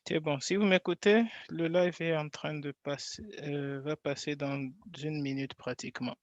C'est bon. Si vous m'écoutez, le live est en train de passer, va passer dans une minute pratiquement.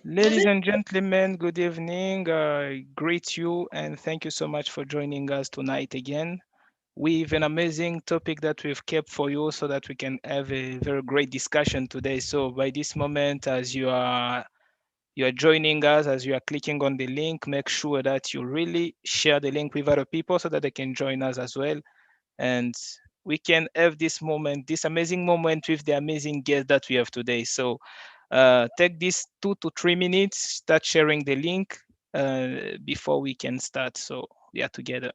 Ladies and gentlemen, good evening. I greet you and thank you so much for joining us tonight again. We have an amazing topic that we've kept for you so that we can have a very great discussion today. So by this moment, as you are joining us, as you are clicking on the link, make sure that you really share the link with other people so that they can join us as well. And we can have this moment, this amazing moment with the amazing guest that we have today. So take these 2 to 3 minutes, start sharing the link before we can start. So we are together.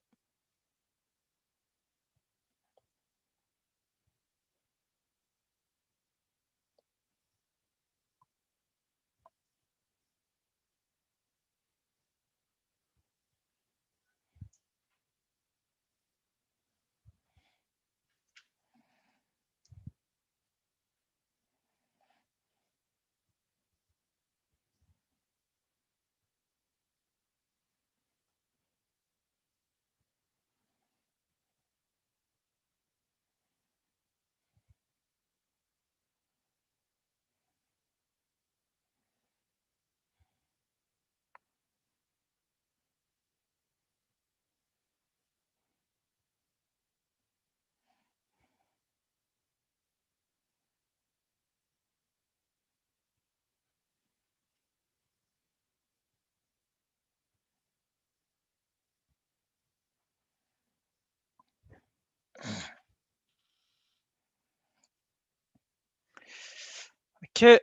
Okay,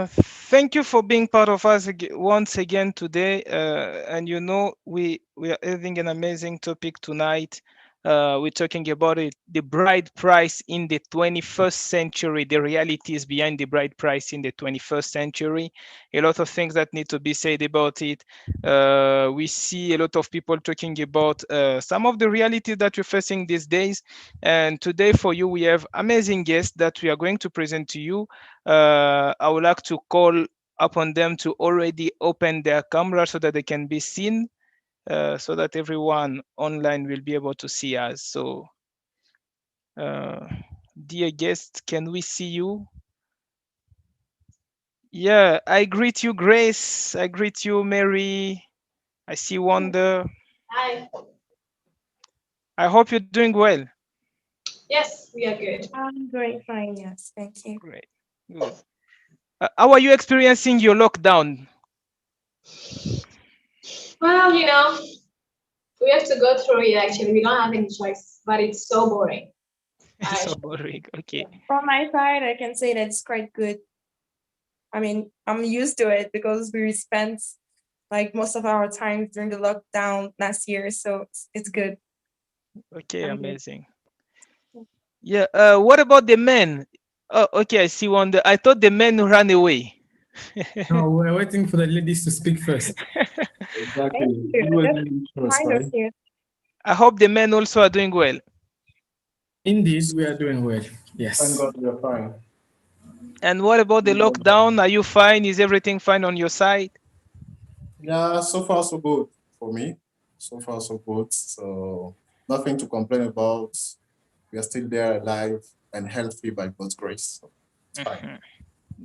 thank you for being part of us once again today. And we are having an amazing topic tonight. We're talking about it, the bride price in the 21st century, the realities behind the bride price in the 21st century. A lot of things that need to be said about it. We see a lot of people talking about some of the realities that we're facing these days. And today for you, we have amazing guests that we are going to present to you. I would like to call upon them to already open their camera so that they can be seen, so that everyone online will be able to see us. So, uh, dear guests, can we see you? Yeah, I greet you, Grace. I greet you, Mary. I see Wonder. Hi. I hope you're doing well. Yes, we are good. I'm doing fine, yes, thank you. Great. Good. How are you experiencing your lockdown? Well, we have to go through it actually. We don't have any choice, but it's so boring. I So boring. Okay. From my side, I can say that it's quite good. I mean, I'm used to it because we spent like most of our time during the lockdown last year, so it's good. Okay, I'm good. amazing. Yeah. What about the men? Oh, okay. I see one. I thought the men ran away. No, we're waiting for the ladies to speak first. Thank Exactly. you. Always That's ladies first, kind of right? here. I hope the men also are doing well. Indeed, we are doing well. Thank Yes. God we are fine. And what about the lockdown? Are you fine? Is everything fine on your side? Yeah, so far so good for me. So far so good. So nothing to complain about. We are still there alive and healthy by God's grace. So it's fine. Mhm.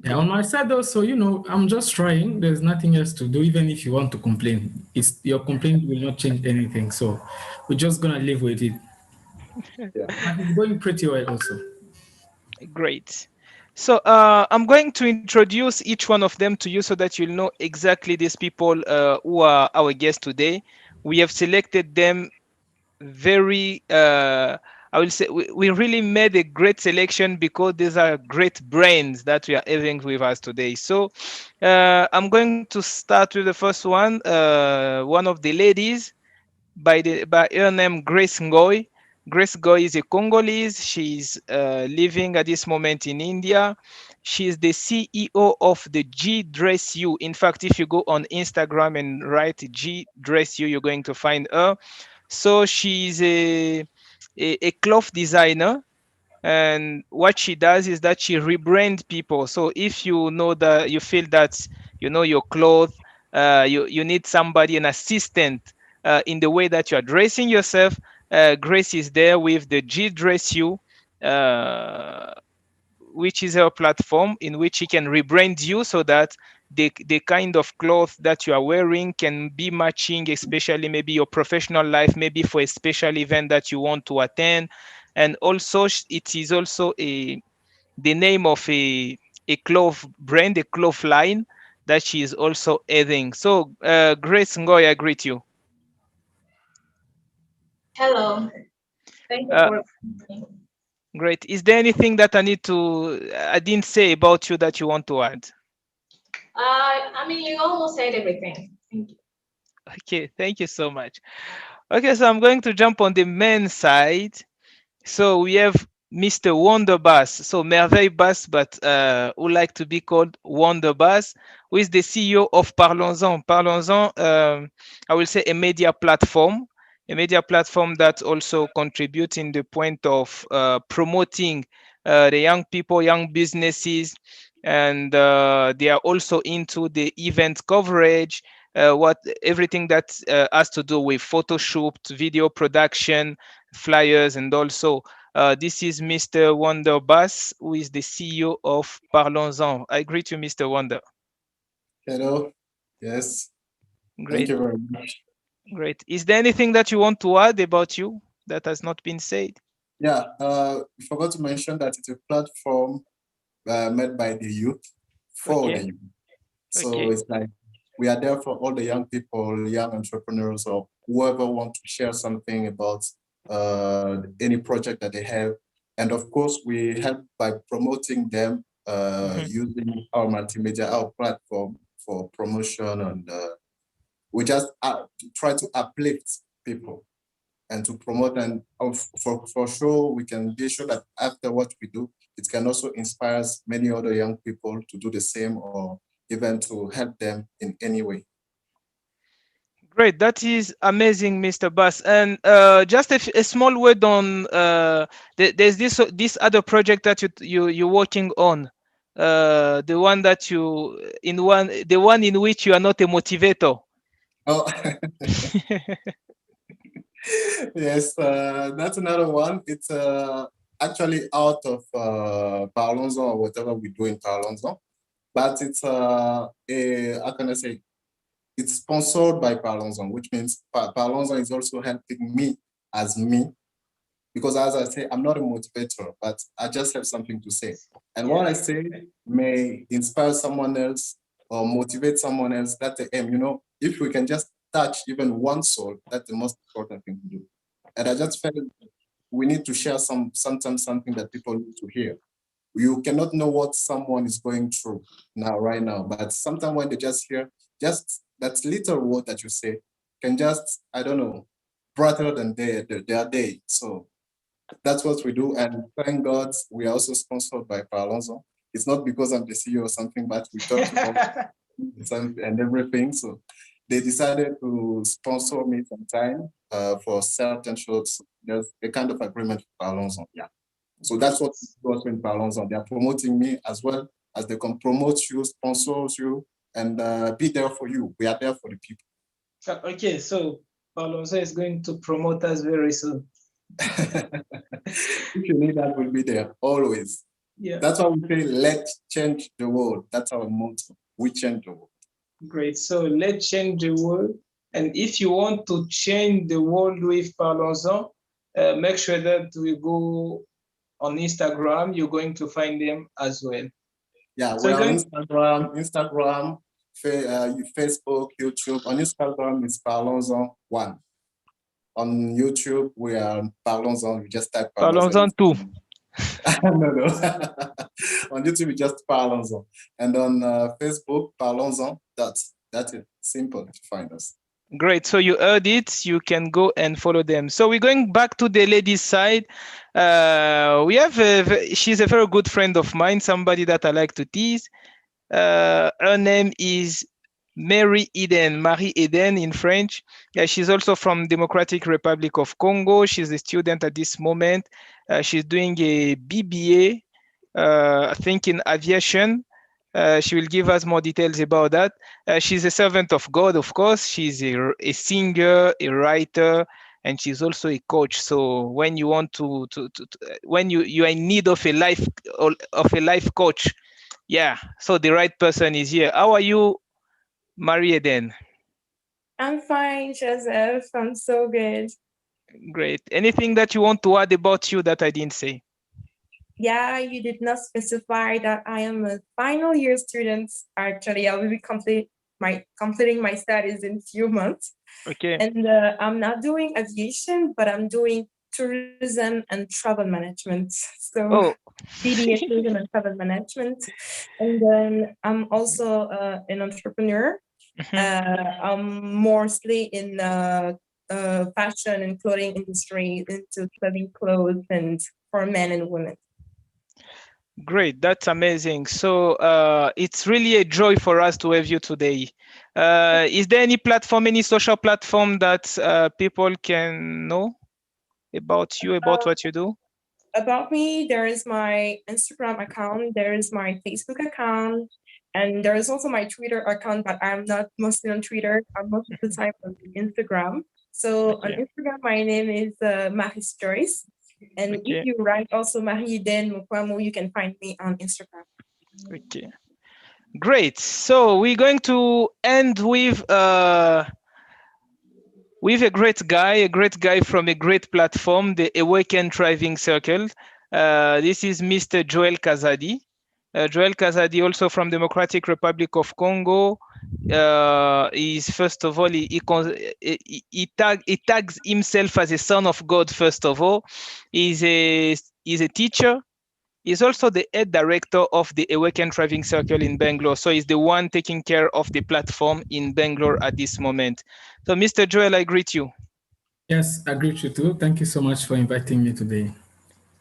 Yeah, Good. on my side also, I'm just trying. There's nothing else to do, even if you want to complain. It's your complaint will not change anything. So we're just gonna live with it. Yeah. But it's going pretty well also. Great. So I'm going to introduce each one of them to you so that you'll know exactly these people who are our guests today. we have selected them very I will say we really made a great selection because these are great brains that we are having with us today. So I'm going to start with the first one of the ladies by her name Grace Ngoy. Grace Ngoy is a Congolese. She's living at this moment in India. She is the CEO of the G Dress You. In fact, if you go on Instagram and write G Dress You, you're going to find her. So she's a cloth designer, and what she does is that she rebrand people. So if you know that you feel that you know your clothes, you need somebody, an assistant in the way that you are dressing yourself. Grace is there with the G Dress You, uh, which is her platform in which she can rebrand you so that the kind of clothes that you are wearing can be matching, especially maybe your professional life, maybe for a special event that you want to attend. And also, it is also the name of a cloth brand, a cloth line that she is also adding. So, Grace Ngoy, I greet you. Hello. Thank you Uh, for. Great. Is there anything that I didn't say about you that you want to add? I mean, you almost said everything. Thank you. Okay, thank you so much. Okay, so I'm going to jump on the men's side. So we have Mr. Wonder Bass. So Merveille Bass, but who like to be called Wonder Bass, who is the CEO of Parlons-en. Parlons-en, I will say a media platform that also contributes in the point of promoting the young people, young businesses, and they are also into the event coverage, what everything that has to do with photo shoot, video production, flyers, and also this is Mr. Wonder Bass, who is the CEO of Parlons-en. I greet you, Mr. Wonder. Hello. Yes. Thank Great, you very much. great. Is there anything that you want to add about you that has not been said? Yeah. We forgot to mention that it's a platform made by the youth for Okay, the youth. So okay. it's like we are there for all the young people, young entrepreneurs, or whoever want to share something about any project that they have. And of course, we help by promoting them Mhm. using our multimedia, our platform for promotion, and we just try to uplift people and to promote. And for sure, we can be sure that after what we do, it can also inspire many other young people to do the same or even to help them in any way. Great, that is amazing, Mr. Bass. And just a small word on there's this other project that you're working on, the one that you in one the one in which you are not a motivator. Oh, yes, that's another one. It's actually out of Parlons or whatever we do in Parlons, but it's how can I say, it's sponsored by Parlons, which means Parlons is also helping me as me. Because as I say, I'm not a motivator, but I just have something to say. And what I Yeah. say may inspire someone else or motivate someone else. That's the aim. If we can just touch even one soul, that's the most important thing to do. And I just felt we need to share sometimes something that people need to hear. You cannot know what someone is going through right now, but sometimes when they just hear just that little word that you say can just, I don't know, brighter than their day. So that's what we do. And thank God we are also sponsored by Parlons-en. It's not because I'm the CEO or something, but we talk to them and everything. So they decided to sponsor me sometime for certain shows. There's a kind of agreement with Parlons-en. Yeah. So that's what goes in Parlons-en. They are promoting me as well as they can promote you, sponsors you, and be there for you. We are there for the people. Okay, so Alonso is going to promote us very soon. If you need that, we'll be there always. Yeah, That's why we say, let's change the world. That's our motto. We change the world. great. So let's change the world. And if you want to change the world with Parlons-en, make sure that we go on Instagram. You're going to find them as well. Yeah, So we're you're on going. Instagram, Facebook, YouTube. On Instagram, it's Parlons-en1. On YouTube, we are Parlons-en. You just type Parlons-en Parlons-en. tout. No. On YouTube, you just Parlons-en. And on Facebook, Parlons-en. That's it. Simple to find us. Great. So you heard it. You can go and follow them. So we're going back to the ladies' side. We have she's a very good friend of mine, somebody that I like to tease. Her name is Marie Eden in French. Yeah, she's also from Democratic Republic of Congo. She's a student at this moment. She's doing a BBA, I think in aviation. She will give us more details about that. She's a servant of God, of course. She's a singer, a writer, and she's also a coach. So when you want when you are in need of a life coach, yeah. So the right person is here. How are you, Marie Eden? I'm fine, Joseph. I'm so good. Great. Anything that you want to add about you that I didn't say? Yeah, you did not specify that I am a final year student. Actually, I will be completing my studies in few months. Okay. And I'm not doing aviation, but I'm doing tourism and travel management. So Oh. BBA tourism and travel management. And then I'm also an entrepreneur. I'm mostly in fashion and clothing industry, into clothing clothes and for men and women. Great, that's amazing. So it's really a joy for us to have you today. Is there any platform, any social platform that people can know about you, about what you do? About me, there is my Instagram account, there is my Facebook account, and there is also my Twitter account, but I'm not mostly on Twitter. I'm most of the time on Instagram. So on Okay. Instagram, my name is Maris Joyce. And Okay. if you write also Marie Eden Mukwamu, you can find me on Instagram. Okay. Great. So we're going to end with a great guy from a great platform, the Awaken Thriving Circle. This is Mr. Joel Kazadi. Joel Kazadi, also from Democratic Republic of Congo, is first of all he tags himself as a son of God. First of all, he's a teacher. He's also the head director of the Awaken Thriving Circle in Bangalore. So he's the one taking care of the platform in Bangalore at this moment. So Mr. Joel, I greet you. Yes, I greet you too. Thank you so much for inviting me today.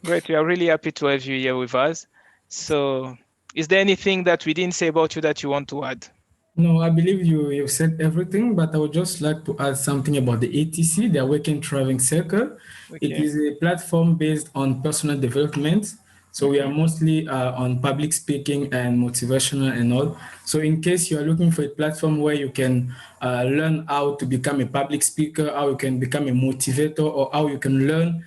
Great. We are really happy to have you here with us. So is there anything that we didn't say about you that you want to add? No, I believe you've said everything, but I would just like to add something about the ATC, the Awaken Thriving Circle. It Okay. is a platform based on personal development. So we are mostly on public speaking and motivational and all. So in case you are looking for a platform where you can learn how to become a public speaker, how you can become a motivator, or how you can learn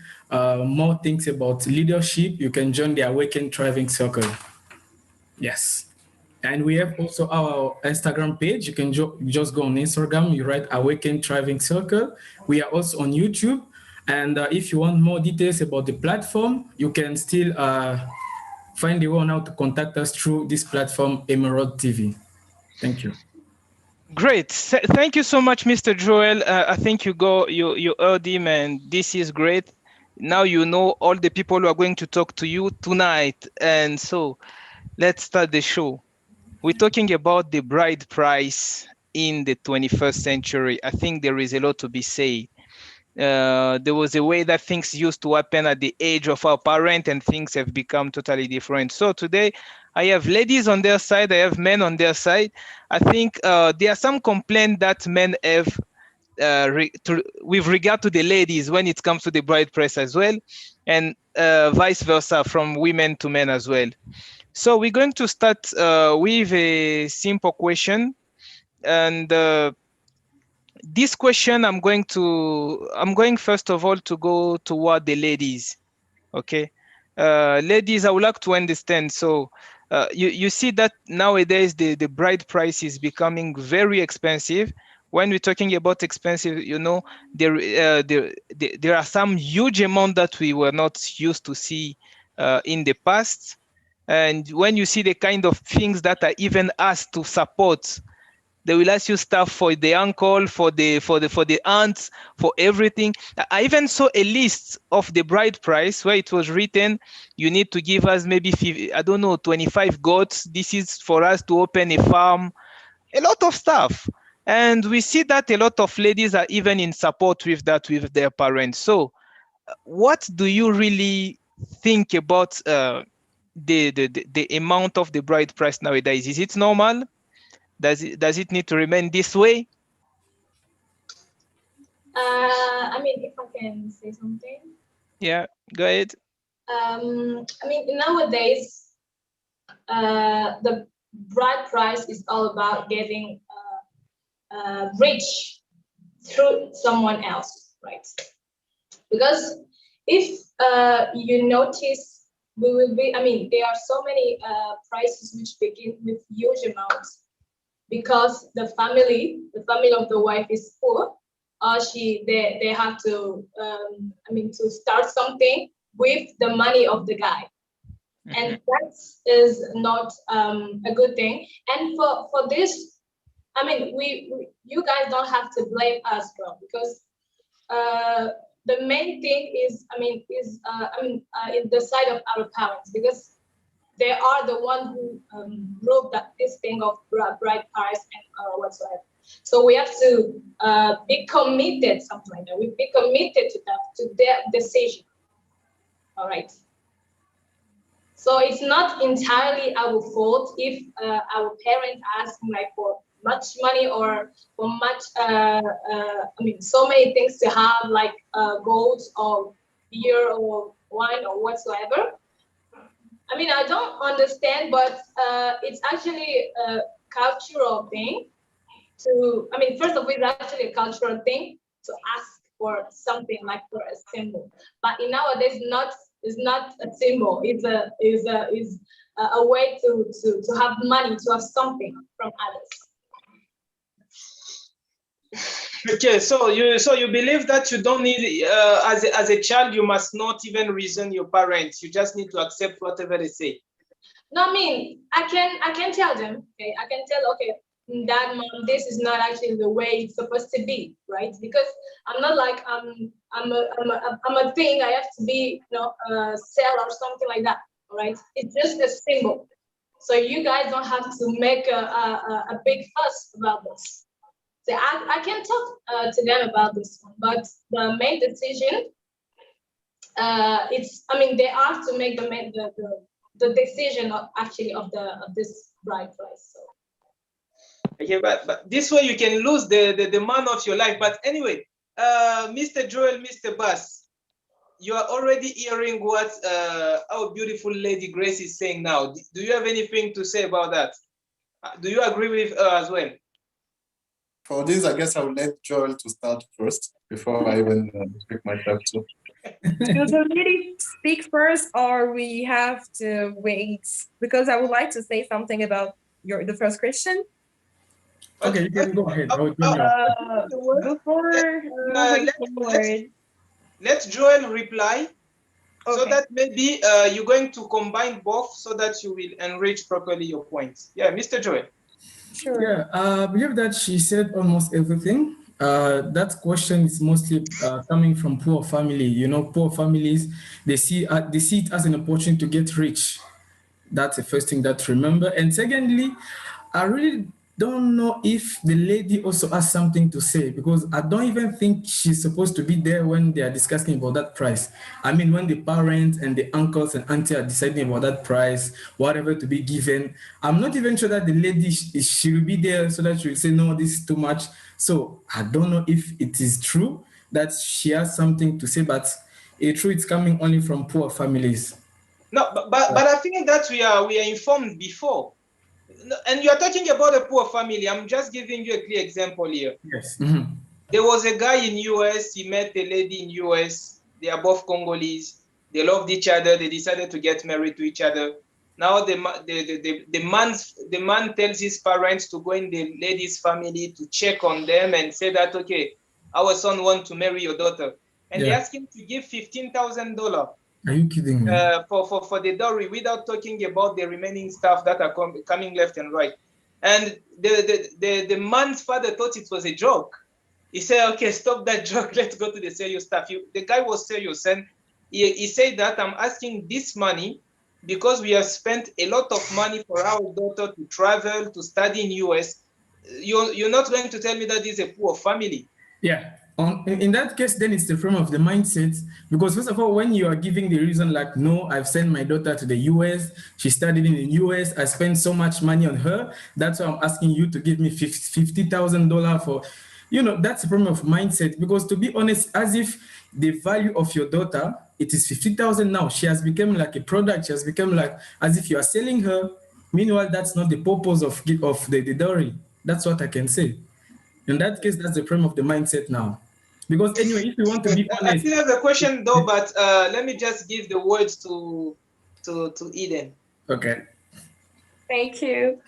more things about leadership, you can join the Awaken Thriving Circle. Yes. And we have also our Instagram page. You can just go on Instagram, you write Awaken Thriving Circle. We are also on YouTube. And if you want more details about the platform, you can still find the one how to contact us through this platform, Emerald TV. Thank you. Great. Thank you so much, Mr. Joel. I think you heard him, and this is great. Now you know all the people who are going to talk to you tonight. And so let's start the show. We're talking about the bride price in the 21st century. I think there is a lot to be said. There was a way that things used to happen at the age of our parent, and things have become totally different. So today I have ladies on their side, I have men on their side. I think there are some complaints that men have with regard to the ladies when it comes to the bride price as well, and vice versa from women to men as well. So we're going to start with a simple question, and this question I'm going first of all to go toward the ladies. Okay, ladies, I would like to understand. So you see that nowadays the bride price is becoming very expensive. When we're talking about expensive, you know, there are some huge amount that we were not used to see in the past. And when you see the kind of things that are even asked to support They will ask you stuff for the uncle, for the aunts, for everything. I even saw a list of the bride price where it was written, you need to give us maybe 25 goats. This is for us to open a farm. A lot of stuff. And we see that a lot of ladies are even in support with that with their parents. So what do you really think about the amount of the bride price nowadays? Is it normal? Does it need to remain this way? I mean, if I can say something. Yeah, go ahead. I mean, nowadays, the bride price is all about getting rich through someone else, right? Because if you notice, we will be, I mean, there are so many prices which begin with huge amounts because the family of the wife is poor, or they have to, I mean, to start something with the money of the guy. And that is not a good thing. And for this, I mean, you guys don't have to blame us, girl, because the main thing is, I mean, in the side of our parents, because they are the one who wrote this thing of bride price and whatsoever. So we have to be committed, something like that. We be committed to that, to their decision. All right. So it's not entirely our fault if our parents ask like for much money or for much, I mean, so many things to have, like gold or beer or wine or whatsoever. I mean, I don't understand, but it's actually a cultural thing to, I mean, first of all, it's actually a cultural thing to ask for something like for a symbol. But in nowadays, it's not a symbol. It's a way to have money, to have something from others. Okay, so you believe that you don't need as a child you must not even reason your parents. You just need to accept whatever they say. No, I mean, I can tell them. Okay, I can tell. Okay, Dad, Mom, this is not actually the way it's supposed to be, right? Because I'm not like I'm a thing. I have to be, you know, sell or something like that. Right? It's just a symbol. So you guys don't have to make a big fuss about this. So I can talk to them about this one, but the main decision, it's, I mean, they have to make the decision of this bride price. So. Okay, but this way you can lose the man of your life. But anyway, Mr. Joel, Mr. Bass, you are already hearing what our beautiful lady Grace is saying now. Do you have anything to say about that? Do you agree with her as well? For this, I guess I will let Joel to start first before I even speak myself too. Do the lady speak first, or we have to wait? Because I would like to say something about the first question. Okay, you can go ahead. Let Joel reply. Okay. So that maybe you're going to combine both so that you will enrich properly your points. Yeah, Mr. Joel. Sure. Yeah, I believe that she said almost everything. That question is mostly coming from poor family. You know, poor families, they see it as an opportunity to get rich. That's the first thing that remember. And secondly, I really don't know if the lady also has something to say, because I don't even think she's supposed to be there when they are discussing about that price. I mean, when the parents and the uncles and auntie are deciding about that price, whatever to be given, I'm not even sure that the lady she will be there so that she will say, no, this is too much. So I don't know if it is true that she has something to say, but it's true, it's coming only from poor families. No, but I think that we are informed before. And you are talking about a poor family. I'm just giving you a clear example here. Yes. Mm-hmm. There was a guy in US. He met a lady in US. They are both Congolese. They loved each other. They decided to get married to each other. Now the man tells his parents to go in the lady's family to check on them and say that, okay, our son wants to marry your daughter, and they ask him to give $15,000. Are you kidding me? For the dowry, without talking about the remaining stuff that are coming left and right. And the man's father thought it was a joke. He said, okay, stop that joke. Let's go to the serious stuff. The guy was serious. And he said that I'm asking this money because we have spent a lot of money for our daughter to travel, to study in US. You're not going to tell me that this is a poor family. Yeah. In that case, then it's the frame of the mindset. Because first of all, when you are giving the reason like, no, I've sent my daughter to the US, she studied in the US, I spent so much money on her, that's why I'm asking you to give me $50,000 for, that's the problem of mindset. Because to be honest, as if the value of your daughter, it is 50,000 now. She has become like a product. She has become like as if you are selling her. Meanwhile, that's not the purpose of the dowry. That's what I can say. In that case, that's the problem of the mindset now. Because anyway, if you want to be I honest, still have a question though, but let me just give the words to Eden. okay. Thank you.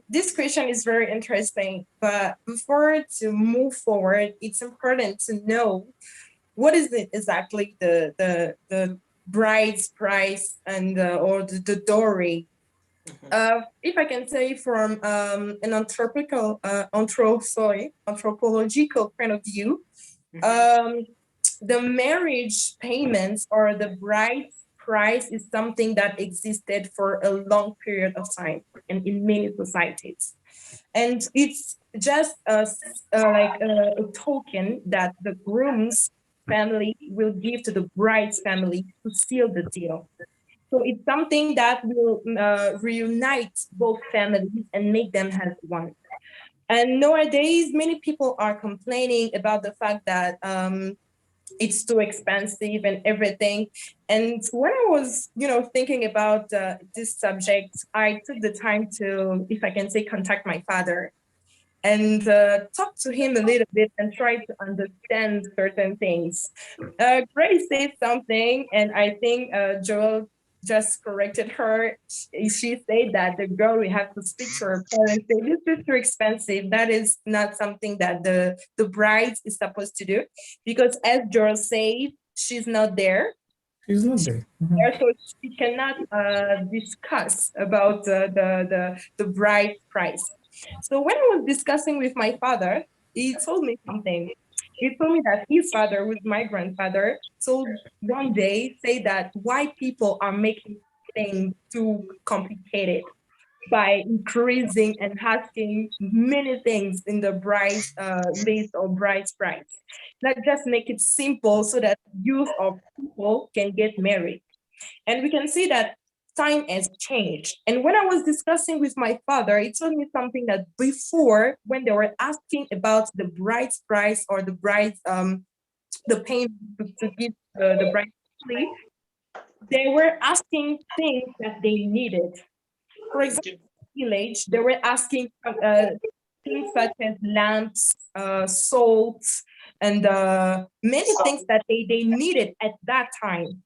This question is very interesting, but before to move forward, it's important to know what is it exactly the bride's price and or the dowry. If I can say from an anthropological point of view, the marriage payments or the bride price is something that existed for a long period of time and in many societies. And it's just a token that the groom's family will give to the bride's family to seal the deal. So it's something that will reunite both families and make them as one. And nowadays, many people are complaining about the fact that it's too expensive and everything. And when I was, thinking about this subject, I took the time to, if I can say, contact my father and talk to him a little bit and try to understand certain things. Grace said something, and I think Joel just corrected her. She said that the girl will have to speak to her parents. Say, this is too expensive. That is not something that the bride is supposed to do, because as Joel said, she's not there. He's not there. So she cannot discuss about the bride price. So when I was discussing with my father, he told me something. He told me that his father, who's my grandfather, told one day say that why people are making things too complicated by increasing and asking many things in the bride list or bride's price. Let's just make it simple so that youth or people can get married. And we can see that time has changed. And when I was discussing with my father, he told me something that before, when they were asking about the bride's price or the bride's the payment to give the bride, they were asking things that they needed. For example, village, they were asking things such as lamps, salt, and many things that they needed at that time,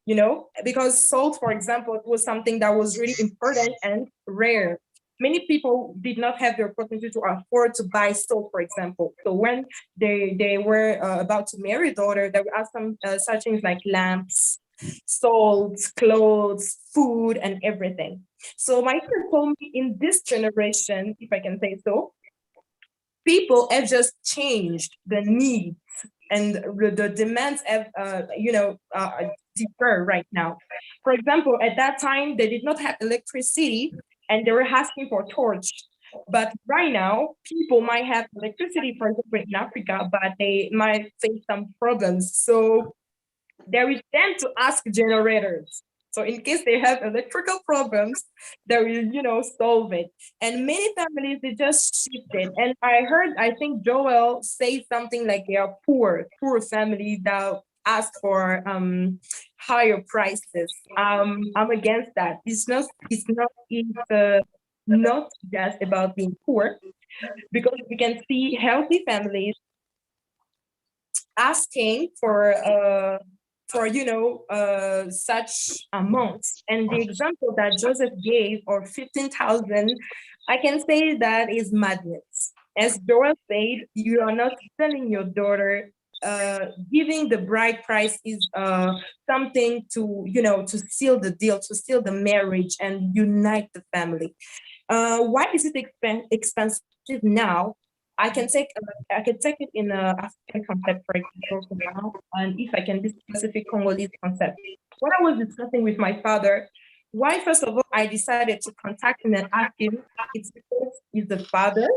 because salt, for example, was something that was really important and rare. Many people did not have the opportunity to afford to buy salt, for example. So when they were about to marry a daughter, they would ask them such things like lamps, salt, clothes, food, and everything. So my friend told me in this generation, if I can say so, people have just changed the needs and the demands have, differ right now. For example, at that time, they did not have electricity and they were asking for torch. But right now, people might have electricity, for example, in Africa, but they might face some problems. So they will tend to ask generators. So in case they have electrical problems, they will, solve it. And many families, they just shifted. And I think Joel say something like they are poor families that ask for higher prices. I'm against that. It's not just about being poor, because we can see healthy families asking for such amounts. And the example that Joseph gave, or 15,000, I can say that is madness. As Dora said, you are not selling your daughter. Giving the bride price is something to seal the deal, to seal the marriage and unite the family. Why is it expensive now? I can take it in a African concept, for example, for now, and if I can be specific Congolese concept. What I was discussing with my father, why first of all I decided to contact him and ask him, it's because he's the father,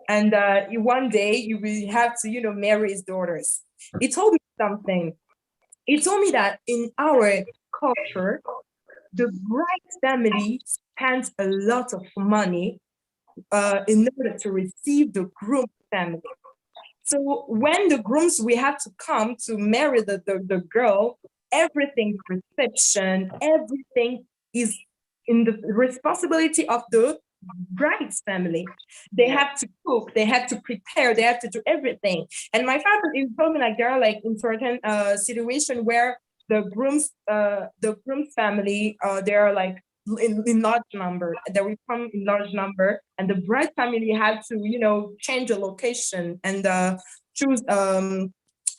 and one day you will have to, marry his daughters. He told me something. He told me that in our culture, the bride family spends a lot of money in order to receive the groom family. So when the grooms we have to come to marry the girl, everything, reception, everything is in the responsibility of the bride's family. They have to cook, they have to prepare, they have to do everything. And my father told me like there are like in certain situation where the groom's family they are like in large number. They will come in large number, and the bride family had to change the location and choose a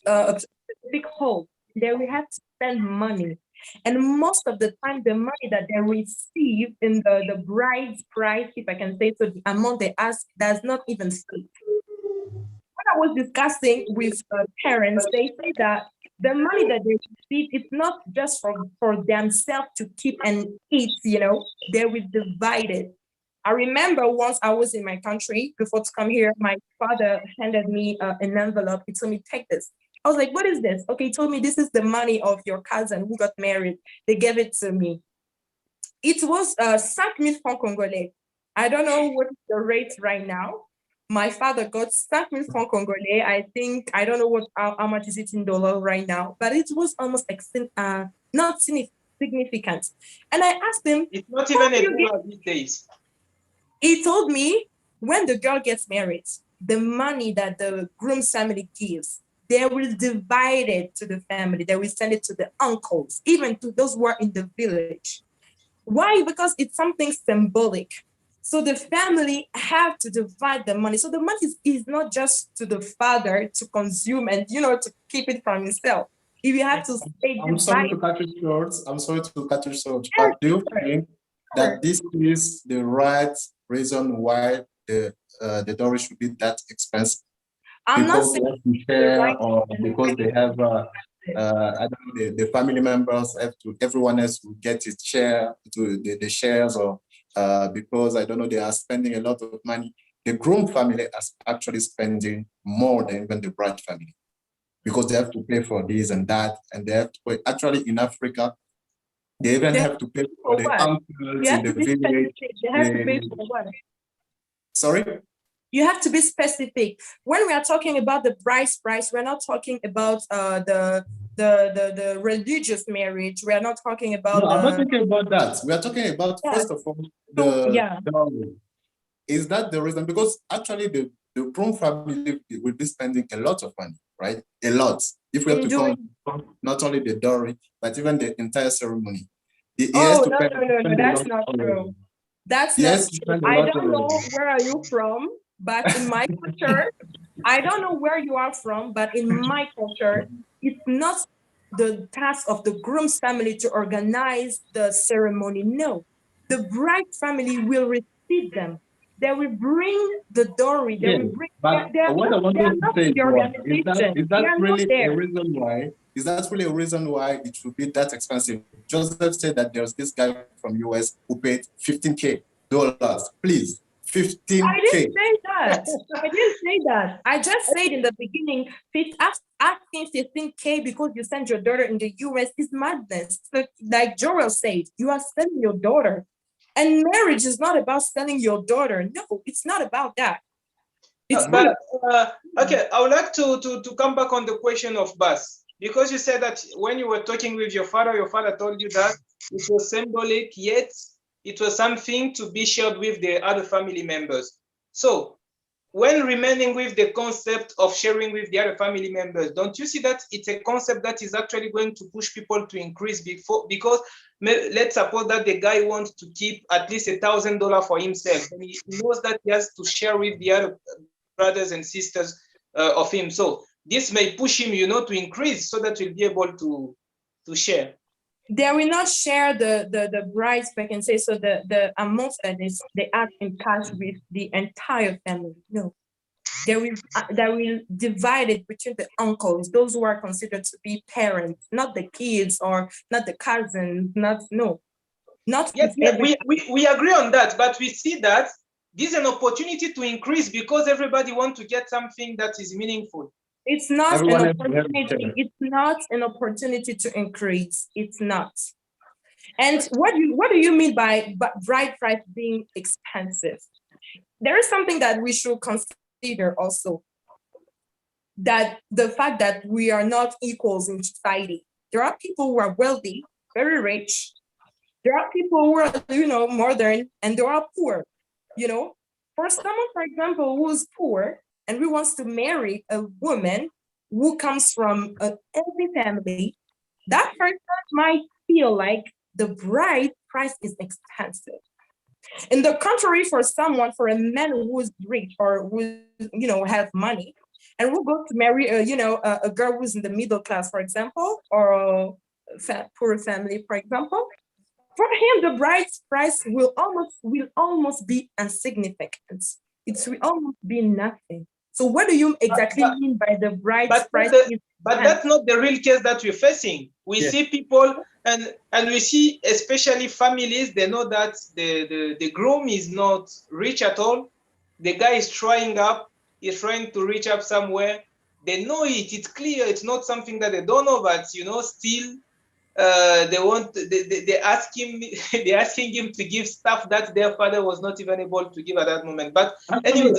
specific hall. They will have to spend money. And most of the time, the money that they receive in the bride's price, if I can say so, the amount they ask does not even fit. When I was discussing with parents, they say that the money that they receive is not just for themselves to keep and eat, they will divide it. I remember once I was in my country before to come here, my father handed me an envelope. He told me, take this. I was like, what is this? Okay, he told me this is the money of your cousin who got married. They gave it to me. It was 5,000 francs Congolais. I don't know what is the rate right now. My father got 5,000 francs Congolais. I don't know how much is it in dollar right now, but it was almost not significant. And I asked him, it's not even a dollar these days. He told me when the girl gets married, the money that the groom's family gives, they will divide it to the family. They will send it to the uncles, even to those who are in the village. Why? Because it's something symbolic. So the family have to divide the money. So the money is not just to the father to consume and, to keep it for himself. If you have to stay I'm sorry to cut you short. But do you think that this is the right reason why the dowry should be that expensive? I'm not Because they saying have to share, right, or because they have, I don't know, the family members have to, everyone else will get its share to the shares, or because I don't know, they are spending a lot of money. The groom family is actually spending more than even the bride family, because they have to pay for this and that, and they have to pay. Actually, in Africa, they even have to pay for the uncles in the village. They have to pay for what? Sorry? You have to be specific. When we are talking about the bride's price, we're not talking about the religious marriage. We are not talking about. No, I'm not talking about that. We are talking about, first of all, the dowry. Is that the reason? Because actually the groom family will be spending a lot of money, right? A lot. If we have to count not only the dowry, but even the entire ceremony. No, that's not true. That's not true. I don't know where are you from, but in my culture, I don't know where you are from, but in my culture, it's not the task of the groom's family to organize the ceremony. No, the bride family will receive them. They will bring the dowry. They will bring. But what I want to say is that really a reason why? Is that really a reason why it should be that expensive? Joseph said that there's this guy from US who paid $15K. Please, 15K. I didn't say that. I didn't say that. I just said in the beginning, asking 15K because you sent your daughter in the US is madness. Like Joel said, you are sending your daughter. And marriage is not about selling your daughter. No, it's not about that. Okay, I would like to come back on the question of bus, because you said that when you were talking with your father told you that it was symbolic, yet it was something to be shared with the other family members. So when remaining with the concept of sharing with the other family members, don't you see that it's a concept that is actually going to push people to increase because let's suppose that the guy wants to keep at least $1,000 for himself, and he knows that he has to share with the other brothers and sisters of him. So this may push him, to increase so that we'll be able to share. They will not share the bride's and say so the amount that is they act in cash with the entire family. No. They will divide it between the uncles, those who are considered to be parents, not the kids or not the cousins, not Yes, with every. we agree on that, but we see that this is an opportunity to increase because everybody wants to get something that is meaningful. It's not Everyone an has to have opportunity. share. It's not an opportunity to increase. It's not. And what do you mean by bride price being expensive? There is something that we should consider also. That the fact that we are not equals in society. There are people who are wealthy, very rich. There are people who are, modern, and there are poor. For someone, for example, who's poor and who wants to marry a woman who comes from a healthy family, that person might feel like the bride price is expensive. In the contrary, for a man who's rich or who have money, and who goes to marry a girl who's in the middle class, for example, or a poor family, for example, for him the bride's price will almost be insignificant. It will almost be nothing. So what do you exactly mean by the bride's price? But that's not the real case that we're facing. We see people and we see especially families, they know that the groom is not rich at all. The guy is trying to reach up somewhere. They know it, it's clear, it's not something that they don't know, but still they asking him to give stuff that their father was not even able to give at that moment. But anyway,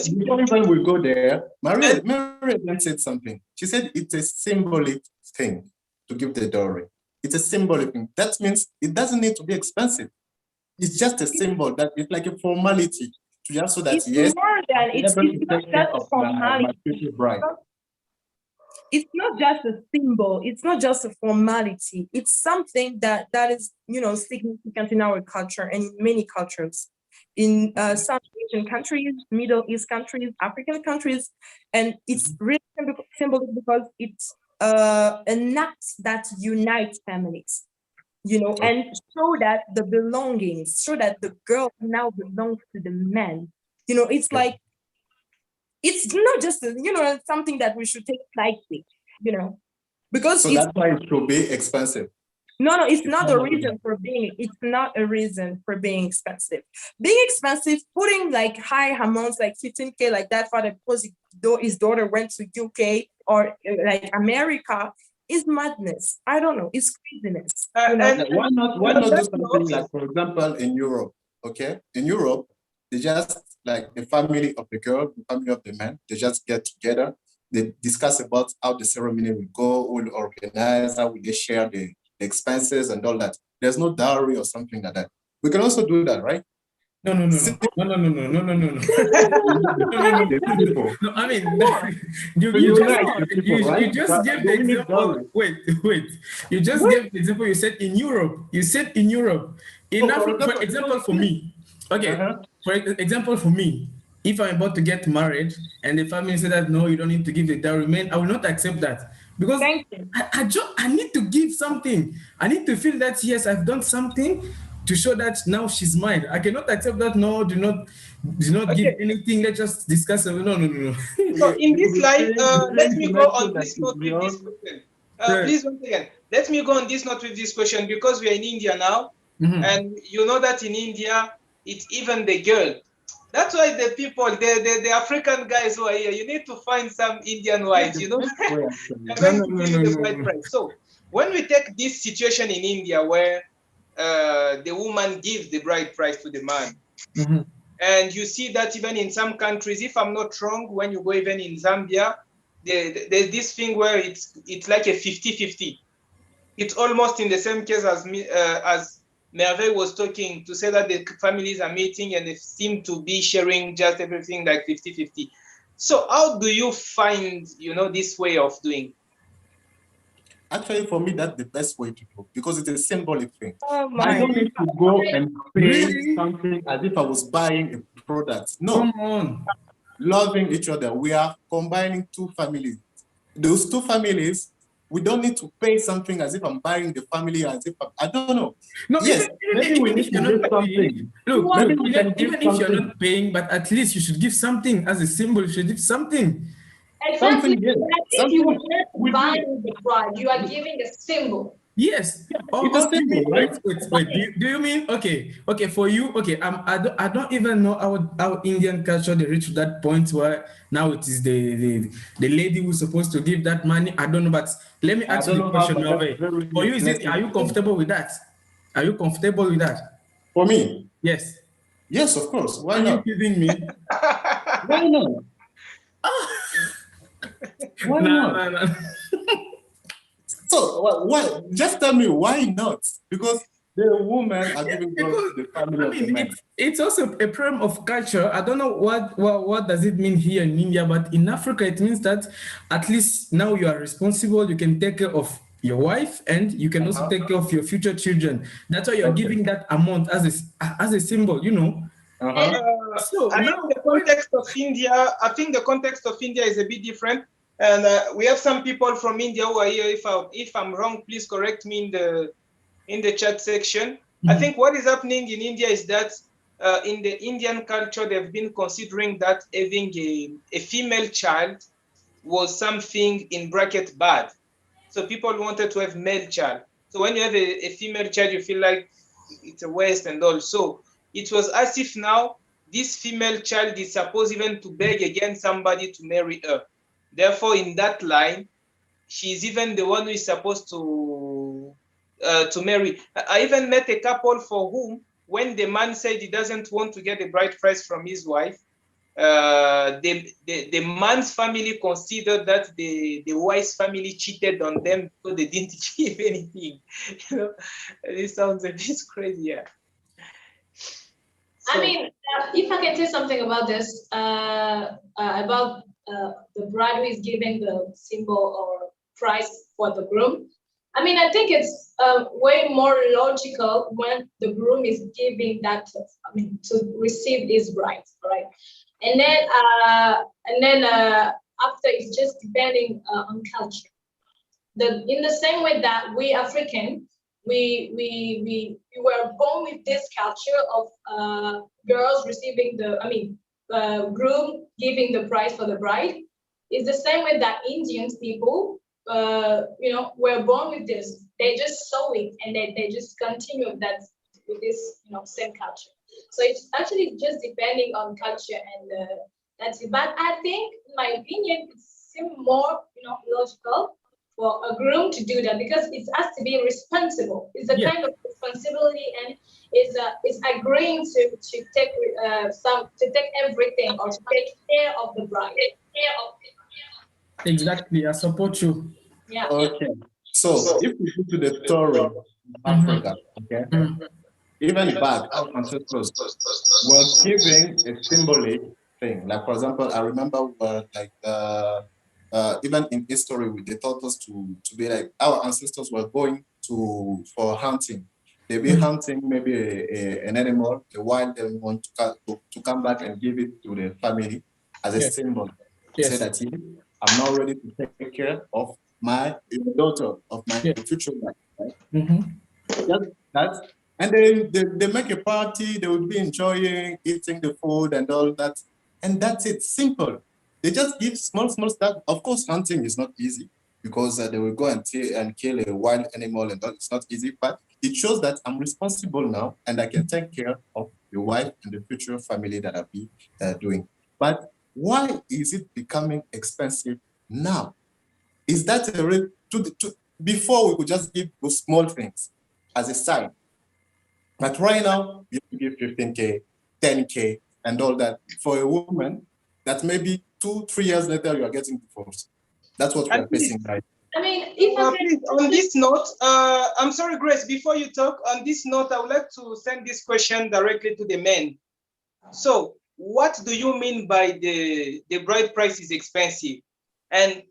when we go there, Maria then said something. She said it's a symbolic thing to give the dowry. It's a symbolic thing. That means it doesn't need to be expensive. It's just a symbol that it's like a formality to just so that it's more than it's not just a formality. It's not just a symbol. It's not just a formality. It's something that is significant in our culture and in many cultures, in some Asian countries, Middle East countries, African countries, and it's really symbolic because it's an act that unites families. And show that the belongings, show that the girl now belongs to the man. It's like, it's not just something that we should take lightly, because so that's why it should be expensive. No, it's not a reason for being. It's not a reason for being expensive. Being expensive, putting like high amounts, like 15K, like that, for because his daughter went to UK or like America, is madness. I don't know. It's craziness. And why not do something like, for example, in Europe? Okay, in Europe, they just like the family of the girl, the family of the man, they just get together. They discuss about how the ceremony will go, who will organize, how will they share the expenses and all that. There's no dowry or something like that. We can also do that, right? No. No, I mean, you just gave the example. Wait. You just gave the example. You said in Europe. In Africa, for example, for me. Okay, for example, for me, if I'm about to get married and the family said that no, you don't need to give the dowry, man, I will not accept that. Because I need to give something. I need to feel that, yes, I've done something to show that now she's mine. I cannot accept that, no, do not give anything. Let's just discuss it. No. So in this line, let me go on this note with this question. Please, once again, let me go on this note with this question because we are in India now. And you know that in India, it's even the girl. That's why the people, the African guys who are here, you need to find some Indian wives, No. So when we take this situation in India where the woman gives the bride price to the man, and you see that even in some countries, if I'm not wrong, when you go even in Zambia, there's this thing where it's like a 50-50. It's almost in the same case as Merveille was talking, to say that the families are meeting and they seem to be sharing just everything like 50-50. So how do you find, this way of doing? Actually, for me, that's the best way to do, because it's a symbolic thing. I don't need to go and pay something as if I was buying a product. No. Come on. Loving each other. We are combining two families. Those two families, we don't need to pay something as if I'm buying the family, as if I don't know. No, Yes, maybe we need to give something. Look, Maybe we can give even if you're something. not paying, but at least you should give something as a symbol. You should give something. Exactly. Something, yes. If you are Something not buying the bride, you are giving a symbol. Yes. It's a symbol, right? Wait. Do you mean okay? For you, okay. I don't even know how Indian culture they reach that point where now it is the lady who's supposed to give that money. I don't know, but let me I ask don't you the know how, question, but that's Norway. very For you, are you blessing. comfortable with that? Are you comfortable with that? For me, Yes. yes, of course. Why Are you not? kidding me? Why not? Why not? No. So why? Just tell me why not? Because the women are giving birth Because to the family I of the mean, man. it's also a problem of culture. I don't know what does it mean here in India, but in Africa it means that at least now you are responsible. You can take care of your wife and you can also take care of your future children. That's why you are Okay. giving that amount as a symbol, you know. Uh-huh. So I now think the context of India, I think the context of India is a bit different. And we have some people from India who are here. If I'm wrong, please correct me in the chat section. I think what is happening in India is that in the Indian culture, they've been considering that having a female child was something in bracket bad. So people wanted to have male child. So when you have a female child, you feel like it's a waste and all. So it was as if now this female child is supposed even to beg against somebody to marry her. Therefore, in that line, she's even the one who is supposed to marry. I even met a couple for whom, when the man said he doesn't want to get a bride price from his wife, the man's family considered that the wife's family cheated on them because they didn't give anything. You know, this sounds a bit crazy. Yeah. I mean, if I can say something about this, about the bride who is giving the symbol or price for the groom. I mean, I think it's way more logical when the groom is giving that, I mean, to receive his bride, right? And then after it's just depending on culture. In the same way that we African, we were born with this culture of girls receiving groom giving the prize for the bride. It's the same way that Indians people, were born with this. They just saw it and they just continue that with this, same culture. So it's actually just depending on culture and that's it. But I think, in my opinion, it seems more, logical for a groom to do that because it has to be responsible. It's a kind of responsibility and is agreeing to take everything or to take care of the bride. exactly, I support you. Yeah. Okay. So if we go to the story of Africa, okay, even back, our ancestors were giving a symbolic thing. Like for example, I remember even in history, they taught us to be like our ancestors were going for hunting. They be hunting maybe an animal, a wild animal to come back and give it to the family as a symbol. To say that I'm now ready to take care of my daughter, of my future wife. Right? Just that. And they make a party, they would be enjoying eating the food and all that. And that's it, simple. They just give small stuff. Of course, hunting is not easy because they will go and kill a wild animal and all. It's not easy, but it shows that I'm responsible now and I can take care of the wife and the future family that I'll be doing. But why is it becoming expensive now? Is that before we could just give those small things as a sign? But right now, you have to give 15K, 10K, and all that for a woman that maybe 2-3 years later you are getting divorced. That's what we are facing right now. I mean, if on this note, I'm sorry, Grace, before you talk, on this note, I would like to send this question directly to the men. So, what do you mean by the bride price is expensive? And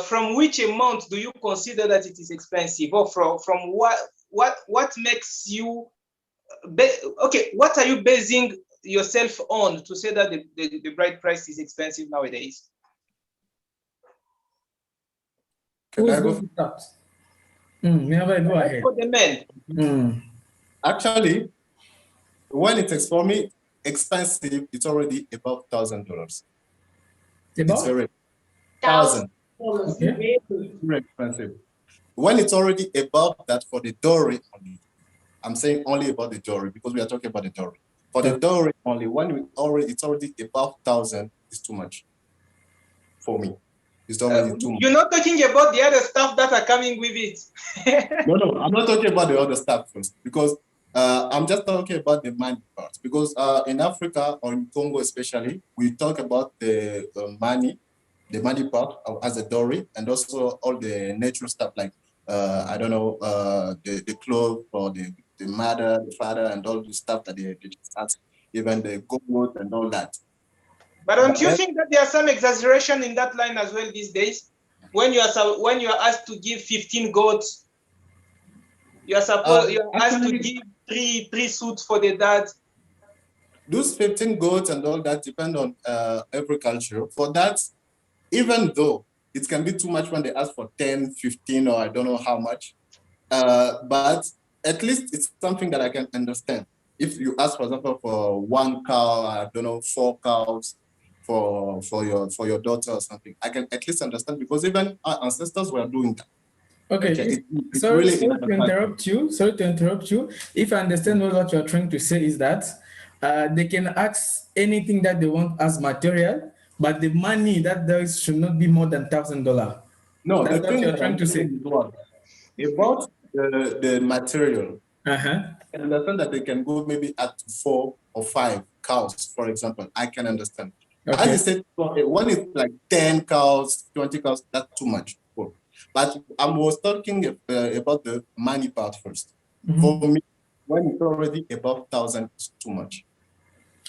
from which amount do you consider that it is expensive? Or from what makes you, okay, what are you basing yourself on to say that the bride price is expensive nowadays? Who is I go? going to start? Never go ahead. For the men. Actually, when it's for me expensive, it's already above $1,000. It's very $1,000. Okay. Very expensive. When it's already above that for the dowry only, I'm saying only about the dowry because we are talking about the dowry. For the dowry only, when it's already above 1,000, it's too much for me. It's already too much. You're not talking about the other stuff that are coming with it. No, I'm not talking about the other stuff first because I'm just talking about the money part. Because in Africa or in Congo especially, we talk about the money part as a dowry, and also all the natural stuff like I don't know the clothes for the mother, the father, and all the stuff that they just ask, even the gold and all that. But don't you think that there are some exaggeration in that line as well these days? When you are asked to give 15 goats, you are asked to give three suits for the dad. Those 15 goats and all that depend on every culture. For that, even though it can be too much when they ask for 10, 15, or I don't know how much, but at least it's something that I can understand. If you ask, for example, for 1 cow, I don't know, 4 cows for your daughter or something, I can at least understand because even our ancestors were doing that. Okay, sorry to interrupt you. Sorry to interrupt you. If I understand what you're trying to say is that they can ask anything that they want as material, but the money that there is should not be more than $1,000. No, that's the what thing you're that trying I'm to say. About the material. I can understand that they can go maybe up to 4 or 5 cows, for example. I can understand. Okay. As you said, when it's like 10 cows, 20 cows, that's too much. But I was talking about the money part first. For me, when it's already above 1,000, it's too much.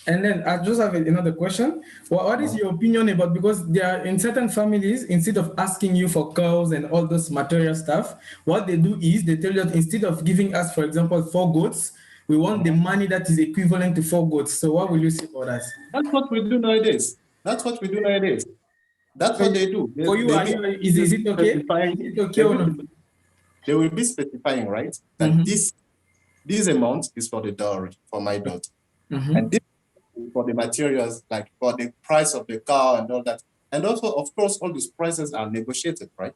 And then I just have another question. What is your opinion about, because there are in certain families, instead of asking you for cows and all those material stuff, what they do is they tell you that instead of giving us, for example, 4 goats, we want the money that is equivalent to 4 goats. So what will you say about that? That's what we do nowadays. That's what we do nowadays. That's what they do. For you, is it okay? Is it okay or not? They will be specifying, right, that this amount is for the dowry for my daughter. And this is for the materials, like for the price of the car and all that. And also, of course, all these prices are negotiated, right?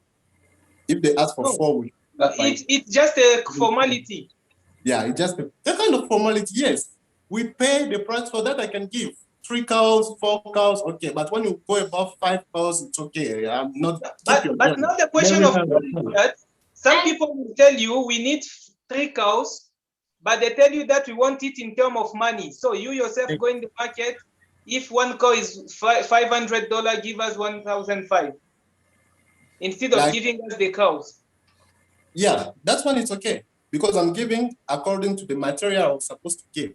If they ask for 4 weeks. It's just a formality. Yeah, it's just a kind of formality, yes. We pay the price for that I can give. 3 cows, 4 cows, okay. But when you go above 5 cows, it's okay. I'm not. But now the question of that, some people will tell you we need 3 cows, but they tell you that we want it in terms of money. So you yourself go in the market. If 1 cow is $500, give us 1,005 instead of giving us the cows. Yeah, that's when it's okay because I'm giving according to the material I was supposed to give,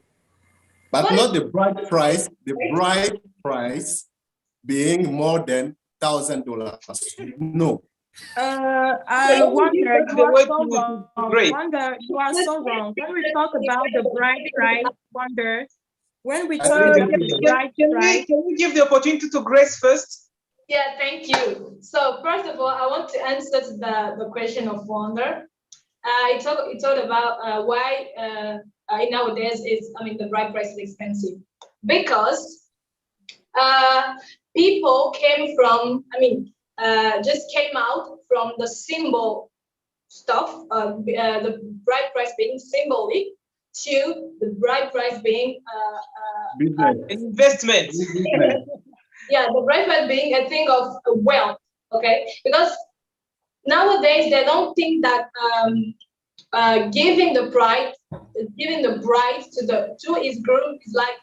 but not the bride price. The bride price being more than $1,000. No. I wonder, you are so wrong. When we talk about the bride price, when we talk about the bride price. Can we give the opportunity to Grace first? Yeah, thank you. So first of all, I want to answer to the question of Wonder. It talked about why nowadays the bride price is expensive because people came from just came out from the symbol stuff, the bride price being symbolic to the bride price being investment. Yeah, the bride price being a thing of wealth. Okay, because nowadays they don't think that giving the bride to his groom is like,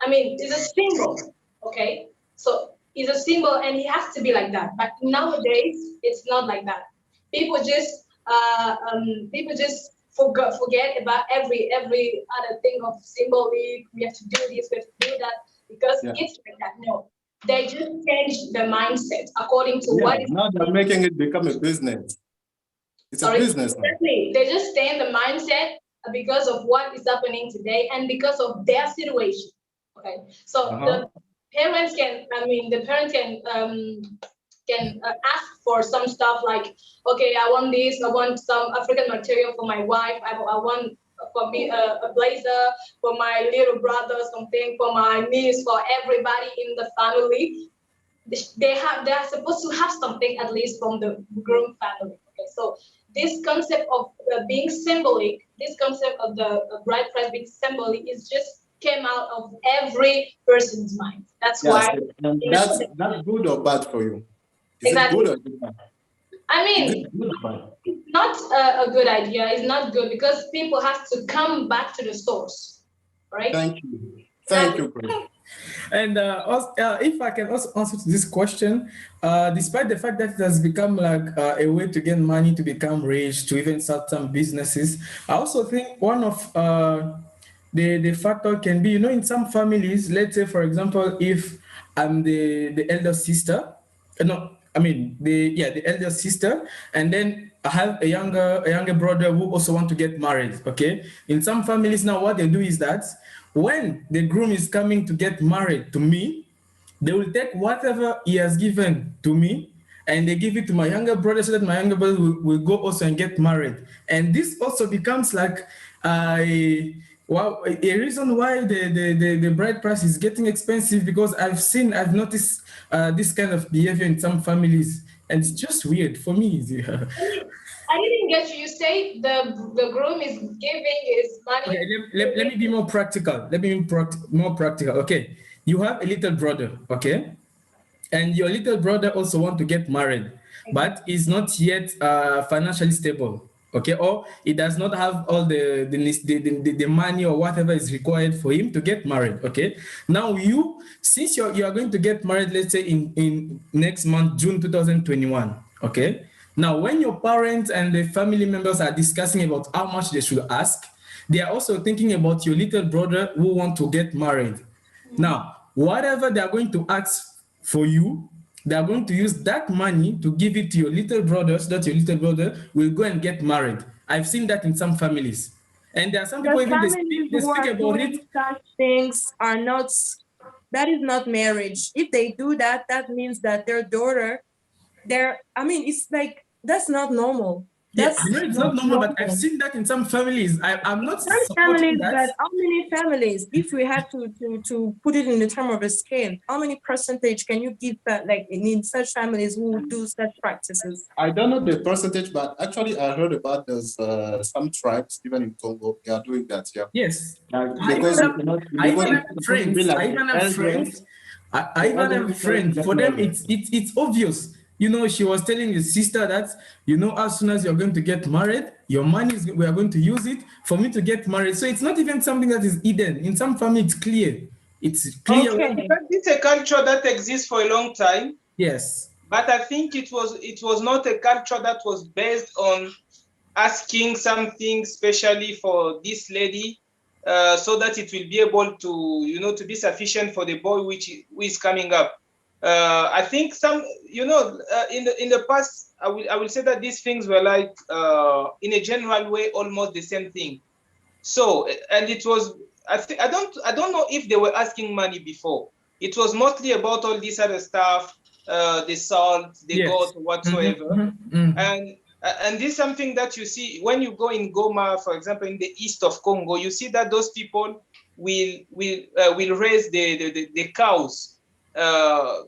is a symbol. Okay, so it's a symbol and it has to be like that. But nowadays it's not like that. People just forget about every other thing of symbolic. We have to do this, we have to do that because it's like that. No, they just change the mindset according to what is. Now they're making it become a business. It's a business. Exactly. They just stay in the mindset because of what is happening today and because of their situation. Okay, so the parents can can ask for some stuff like, okay, I want this, I want some African material for my wife, I want for me a blazer, for my little brother, something for my niece, for everybody in the family. They are supposed to have something at least from the groom family. Okay, so this concept of being symbolic, this concept of the bride price being symbolic, is just came out of every person's mind. That's why. That's good or bad for you? Is Exactly. it good or bad? I mean, it's not a good idea. It's not good because people have to come back to the source, right? Thank you. Thank you, Chris. And if I can also answer to this question, despite the fact that it has become like a way to get money, to become rich, to even start some businesses, I also think one of the factor can be, in some families, let's say, for example, if I'm the elder sister, no, I mean the elder sister, and then I have a younger brother who also want to get married. Okay, in some families now, what they do is that when the groom is coming to get married to me, they will take whatever he has given to me and they give it to my younger brother so that my younger brother will go also and get married. And this also becomes like a reason why the bride price is getting expensive, because I've noticed this kind of behavior in some families, and it's just weird for me. I didn't get you. You say the groom is giving his money. Okay, let me be more practical. Let me be more practical. Okay, you have a little brother, okay, and your little brother also want to get married, but is not yet financially stable, okay, or he does not have all the money or whatever is required for him to get married. Okay, now since you are going to get married, let's say in next month, June 2021. Okay, now when your parents and the family members are discussing about how much they should ask, they are also thinking about your little brother who want to get married. Now, whatever they are going to ask for you, they are going to use that money to give it to your little brother so that your little brother will go and get married. I've seen that in some families. And there are some people, The even families they who speak are about doing it. such things are not, that is not marriage. If they do that, that means that their daughter, it's like, that's not normal. Yeah, That's I know it's not not normal, but I've normal. seen that in some families. I'm not Some supporting families, that. but how many families, if we had to put it in the term of a scale, how many percentage can you give that, like in such families who do such practices? I don't know the percentage, but actually I heard about there's some tribes, even in Congo, they are doing that, yeah. Yes. Because I even have friends. I even have friends. I even have friends. For them, it's obvious. She was telling the sister that, as soon as you're going to get married, your money we are going to use it for me to get married. So it's not even something that is hidden. In some family, it's clear. It's clear. Okay. In fact, it's a culture that exists for a long time. Yes. But I think it was not a culture that was based on asking something specially for this lady, so that it will be able to to be sufficient for the boy who is coming up. I think some in the past, I will say that these things were like in a general way almost the same thing. So, and it was, I don't know if they were asking money before. It was mostly about all this other stuff, the salt, the goat, whatsoever. And this is something that you see when you go in Goma, for example, in the east of Congo. You see that those people will raise the cows.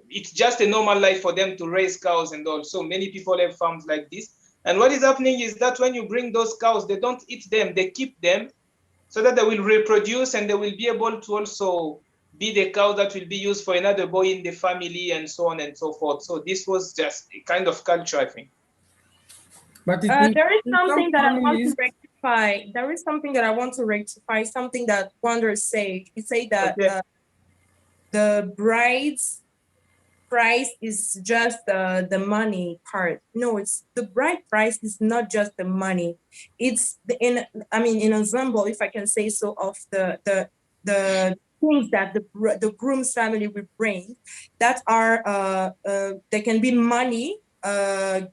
It's just a normal life for them to raise cows, and also many people have farms like this. And what is happening is that when you bring those cows, they don't eat them, they keep them so that they will reproduce and they will be able to also be the cow that will be used for another boy in the family, and so on and so forth. So this was just a kind of culture, I think. But there is in something some that I want families, to rectify. There is something that I want to rectify. Something that Wander said. He said that Okay. The bride's price is just the money part. No, it's the bride price is not just the money. It's in ensemble, if I can say so, of the things that the groom's family will bring, that are they can be money,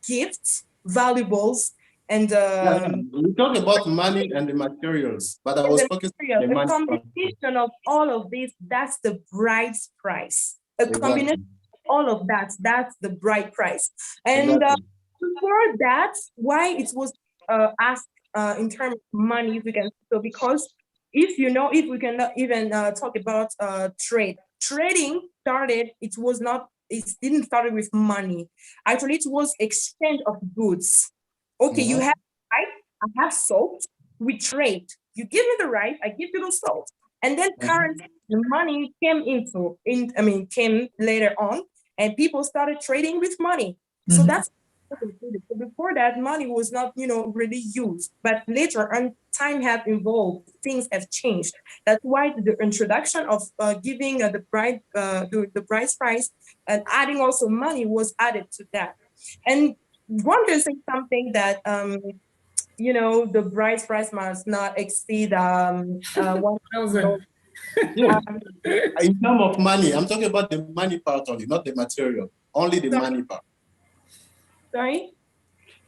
gifts, valuables, and we talk about money and the materials, but I was focusing on the a money. combination of all of this. That's the bride's price. A combination Exactly. of all of that, that's the bride price. And Exactly. before that, why it was asked in terms of money, if we can, so because if you know, if we cannot even talk about trading started, it didn't start with money. Actually, it was exchange of goods. Okay, you have rice, I have salt, we trade. You give me the rice, I give you the salt. And then currency, the money came later on, and people started trading with money. So that's so before that, money was not, really used. But later on, time have evolved, things have changed. That's why the introduction of giving the price price and adding also money was added to that. And one can say something that the bride price must not exceed 1,000. Yeah. In terms of money, I'm talking about the money part only, not the material. Only the money part. Sorry?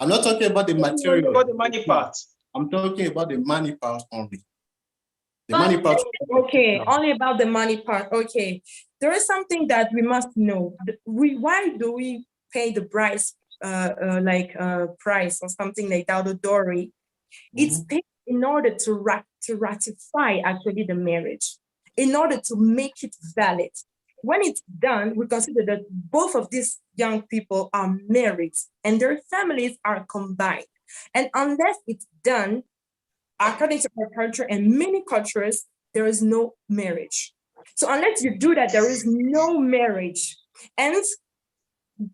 I'm not talking about the material. About the money part. I'm talking about the money part only. The money part. Okay, only about the money part. Okay. There is something that we must know. Why do we pay the price, price or something like that, the dowry? It's paid in order to ratify actually the marriage, in order to make it valid. When it's done, we consider that both of these young people are married and their families are combined. And unless it's done, according to our culture and many cultures, there is no marriage. So unless you do that, there is no marriage. And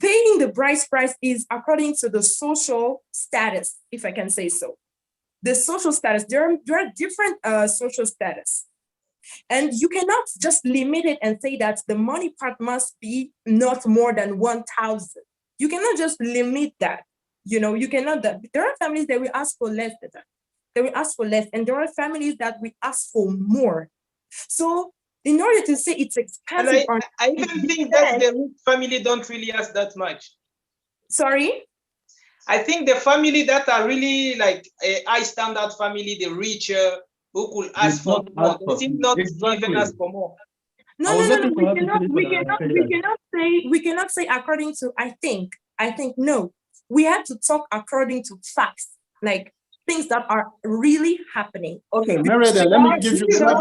paying the bride price is according to the social status, if I can say so. The social status, there are different social status. And you cannot just limit it and say that the money part must be not more than 1,000. You cannot just limit that. You cannot. There are families that will ask for less than that. They will ask for less, and there are families that will ask for more. So, in order to say it's expensive, I even think that the rich family don't really ask that much. Sorry? I think the family that are really like a high standard family, the richer, who could ask for more, they seem not even ask for more. No. We cannot say according to I think no. We have to talk according to facts, like things that are really happening. Okay, Merida, let me give you some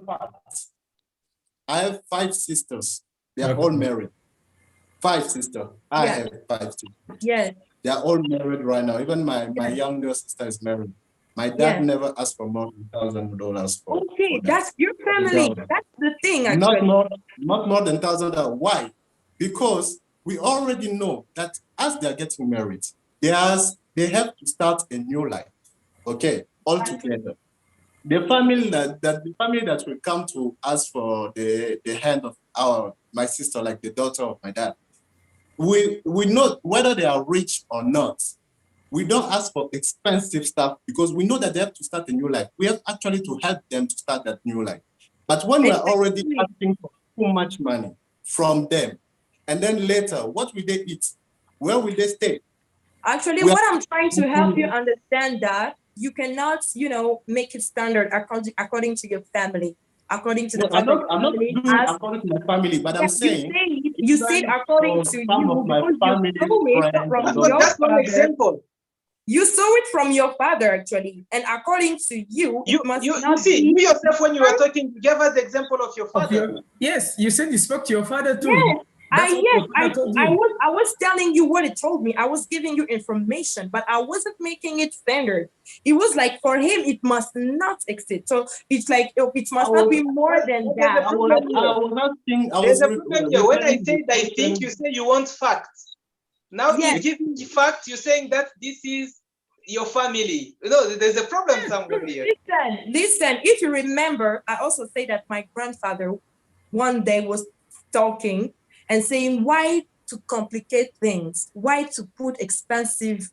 facts. I have 5 sisters. They are all married. 5 sisters. I have 5 sisters. Yes. They are all married right now. Even my younger sister is married. My dad never asked for more than $1,000 for. Okay, that's your family. That's the thing. Actually. Not more than $1,000. Why? Because we already know that as they are getting married, they have to start a new life. Okay, all together. The family that will come to ask for the hand of my sister, like the daughter of my dad, we know whether they are rich or not. We don't ask for expensive stuff because we know that they have to start a new life. We have actually to help them to start that new life. But when we're already asking for too much money from them, and then later, what will they eat? Where will they stay? Actually, what I'm trying to help you understand that you cannot, make it standard according to your family. According to I'm not doing according to my family, but I'm saying you said according to you That's one example. You saw it from your father, actually, and according to you, you yourself when you were talking, you gave us the example of your father. Yes, you said you spoke to your father too. Yes. I was telling you what it told me. I was giving you information, but I wasn't making it standard. It was like for him, it must not exist. So it's like it must not be more than that. There's a problem here. When I said I think, you say you want facts. Now you give me facts. You're saying that this is your family. There's a problem somewhere here. Listen. If you remember, I also say that my grandfather one day was talking and saying, why to complicate things? Why to put expensive,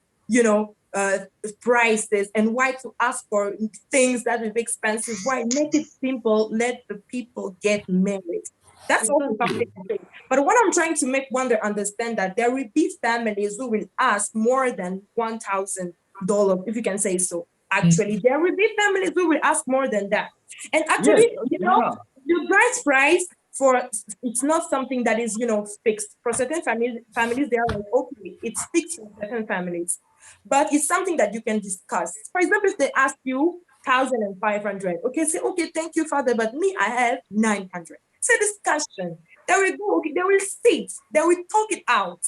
prices, and why to ask for things that will be expensive? Why make it simple? Let the people get married. That's also something to say. But what I'm trying to make Wonder understand that there will be families who will ask more than $1,000, if you can say so. Actually, there will be families who will ask more than that. And actually, the bride's price for it's not something that is fixed. For certain families they are like, okay, it's fixed for certain families, but it's something that you can discuss. For example, if they ask you 1,500, okay, say, okay, thank you, Father, but me, I have 900. It's a discussion. They will go, okay, they will sit, they will talk it out.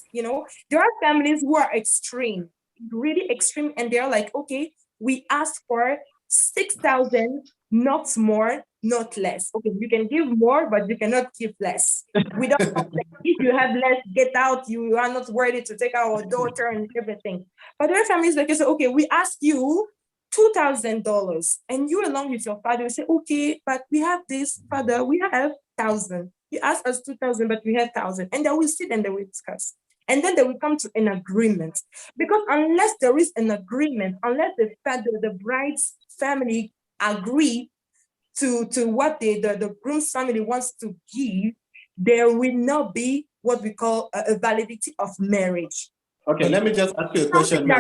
There are families who are extreme, really extreme, and they're like, okay, we ask for 6,000, not more, not less. Okay, you can give more, but you cannot give less. We don't if you have less, get out. You are not worthy to take our daughter and everything. But there are families like, say, okay, we ask you $2,000, and you along with your father will say, okay, but we have this, Father, we have 1,000. You ask us 2,000, but we have 1,000, and they will sit and they will discuss. And then they will come to an agreement. Because unless there is an agreement, unless the bride's family agree to what the groom's family wants to give, there will not be what we call a validity of marriage. Okay, let me just ask you a question.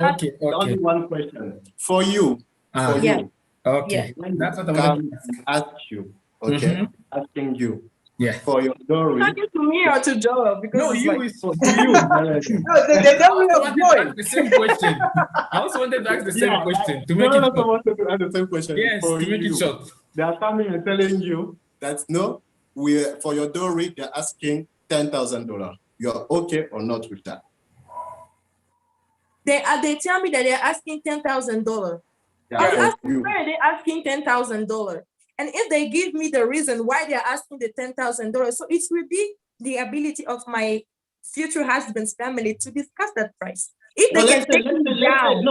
Okay. Only one question for you. Yeah. Okay. When That's what I come want and ask you. Okay, asking you. Yeah. For your dowry. Talking to me or to Joel? Because No, it's you like, is to you. No, they don't I have wanted to joy. ask the same question. I also wanted to ask the same question to make no, it no, short. wanted to ask the same question. Yes, for to make you. it short. They are coming and telling you that no, for your dowry, they're asking $10,000. You're okay or not with that? they tell me that they're asking $10,000. I will ask them, why are they asking $10,000? And if they give me the reason why they're asking the $10,000, so it will be the ability of my future husband's family to discuss that price. If they can take it down.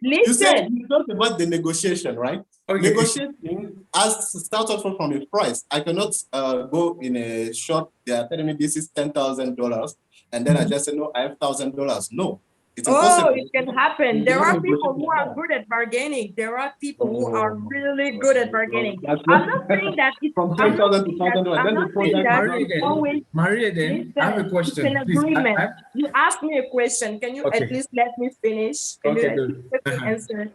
You said you talked about the negotiation, right? Okay. Negotiating as started from a price. I cannot go in a shop. They are telling me this is $10,000, and then I just say no, I have $1,000. No, it's impossible. Oh, it can happen. There are people who are good at bargaining. There are people who are really good at bargaining. I'm not saying that it's from 10,000 to 1,000. I'm not saying that it's always. Maria, then I have a question. It's an agreement. You asked me a question. Can you at least let me finish? Can you let me answer?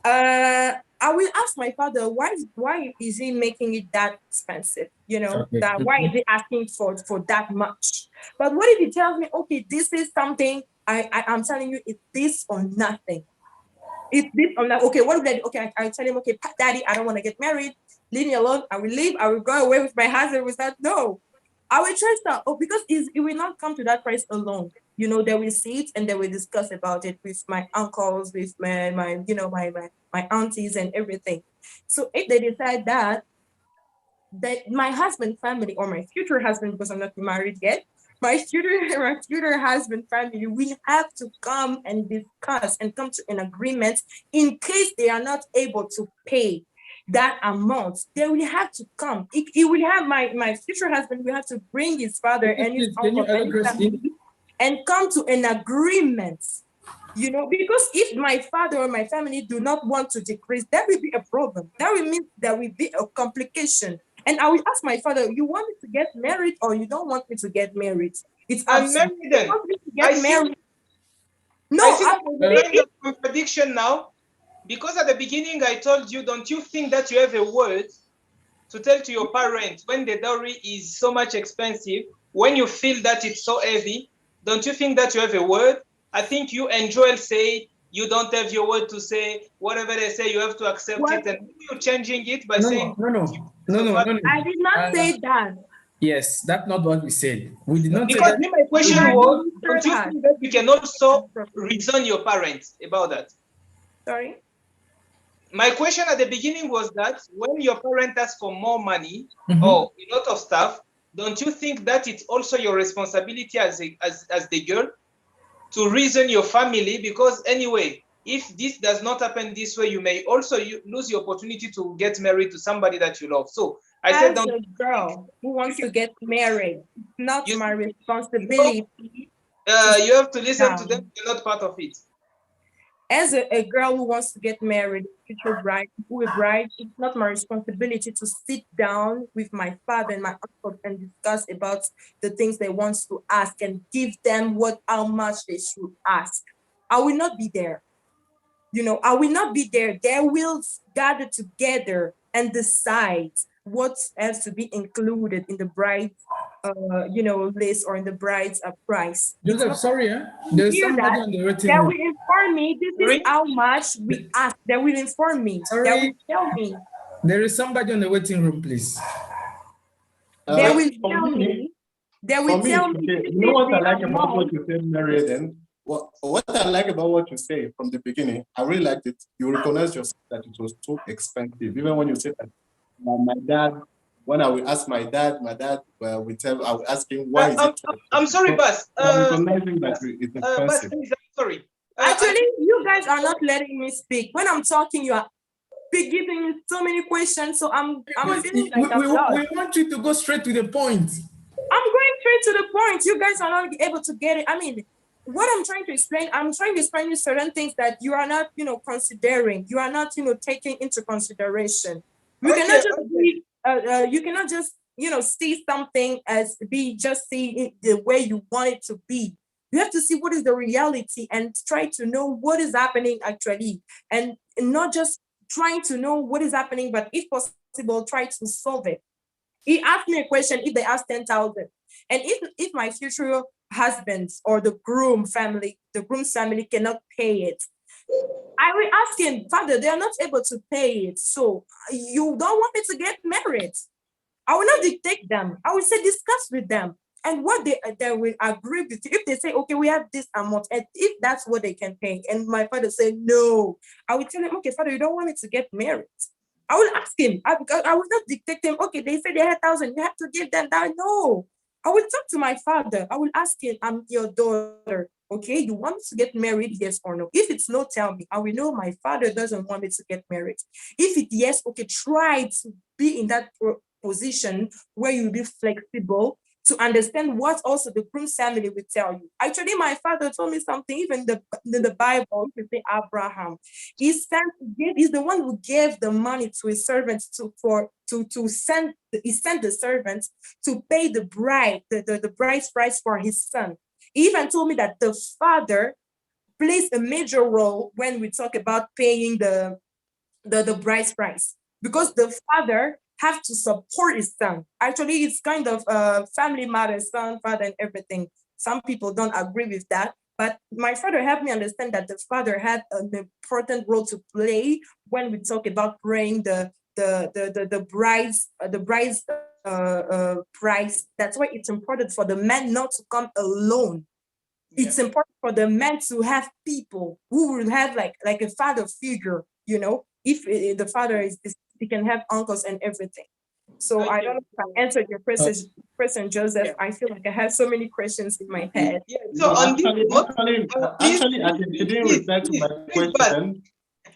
I will ask my father why is he making it that expensive? That why is he asking for that much? But what if he tells me, okay, this is something I'm telling you, it's this or nothing. It's this or nothing. Okay, what if that? Okay, I tell him, okay, Daddy, I don't want to get married. Leave me alone. I will leave. I will go away with my husband. With that, no. I will try stuff. Oh, because it will not come to that price alone. They will sit and they will discuss about it with my uncles, with my aunties and everything. So if they decide that my husband family or my future husband, because I'm not married yet, my future husband family will have to come and discuss and come to an agreement in case they are not able to pay that amount. They will have to come. It will have my future husband will have to bring his father and his uncle and his family and come to an agreement. Because if my father or my family do not want to decrease, that will be a problem. That will mean there will be a complication. And I will ask my father, you want me to get married or you don't want me to get married? It's up to you. Then. Want me to get married? No, I see there's a kind of contradiction now. Because at the beginning I told you, don't you think that you have a word to tell to your parents when the dowry is so much expensive, when you feel that it's so heavy, don't you think that you have a word? I think you and Joel say you don't have your word to say. Whatever they say, you have to accept it. And you're changing it by saying... No. I did not say that. Yes, that's not what we said. We did not because say that. My question was, don't you think that you can also reason your parents about that? Sorry? My question at the beginning was that when your parent asks for more money or a lot of stuff, don't you think that it's also your responsibility as the girl to reason your family? Because anyway, if this does not happen this way, you may also lose the opportunity to get married to somebody that you love. So I said, as a girl who wants to get married, not my responsibility. You have to listen to them. You're not part of it. As a girl who wants to get married, future bride, it's not my responsibility to sit down with my father and my uncle and discuss about the things they want to ask and give them how much they should ask. I will not be there. I will not be there. They will gather together and decide what has to be included in the bride's, list or in the bride's price. Joseph, sorry, there's Hear somebody that? on the waiting They room. will inform me. This is how much we ask. They will inform me. They will Sorry, tell me. there is somebody on the waiting room, please. They will For tell me, me. They will for me, tell me. okay, This you know is what I the like about what amount. you said, Mary, then? What I like about what you say from the beginning, I really liked it. You recognize yourself that it was too expensive. Even when you said that my dad, when I will ask my dad, I will ask him, why is it too I'm expensive? sorry, Bas. I'm recognizing that it's Bas, expensive. please, I'm sorry. Actually, you guys are not letting me speak. When I'm talking, you are giving me so many questions. So I'm feeling like I'm lost. We want you to go straight to the point. I'm going straight to the point. You guys are not able to get it. I mean, what I'm trying to explain, I'm trying to explain you certain things that you are not, considering. You are not, taking into consideration. You cannot just be, you cannot just, see something as be just see it the way you want it to be. You have to see what is the reality and try to know what is happening actually, and not just trying to know what is happening, but if possible, try to solve it. He asked me a question if they ask 10,000. And if my future husbands or the groom's family cannot pay it, I will ask him, Father, they are not able to pay it. So you don't want me to get married. I will not dictate them. I will say discuss with them. And what they will agree with you. If they say, okay, we have this amount, and if that's what they can pay, and my father say no, I will tell him, okay, Father, you don't want me to get married. I will ask him. I will not dictate them. Okay, they say they had 1,000. You have to give them that. No. I will talk to my father. I will ask him, I'm your daughter. Okay, you want me to get married? Yes or no? If it's no, tell me. I will know my father doesn't want me to get married. If it yes, okay, try to be in that position where you'll be flexible to understand what also the groom's family will tell you. Actually, my father told me something, even in the Bible, you say Abraham. He's the one who gave the money to his servants he sent the servants to pay the bride, the bride's price for his son. He even told me that the father plays a major role when we talk about paying the bride's price, because the father have to support his son. Actually, it's kind of family matter, son, father, and everything. Some people don't agree with that, but my father helped me understand that the father had an important role to play when we talk about praying the bride's price. That's why it's important for the man not to come alone. It's important for the men to have people who will have like a father figure, if the father is, he can have uncles and everything. So I don't know if I answered your question, Joseph. I feel like I have so many questions in my head. So No, on this note, actually, I think she didn't reply to my question.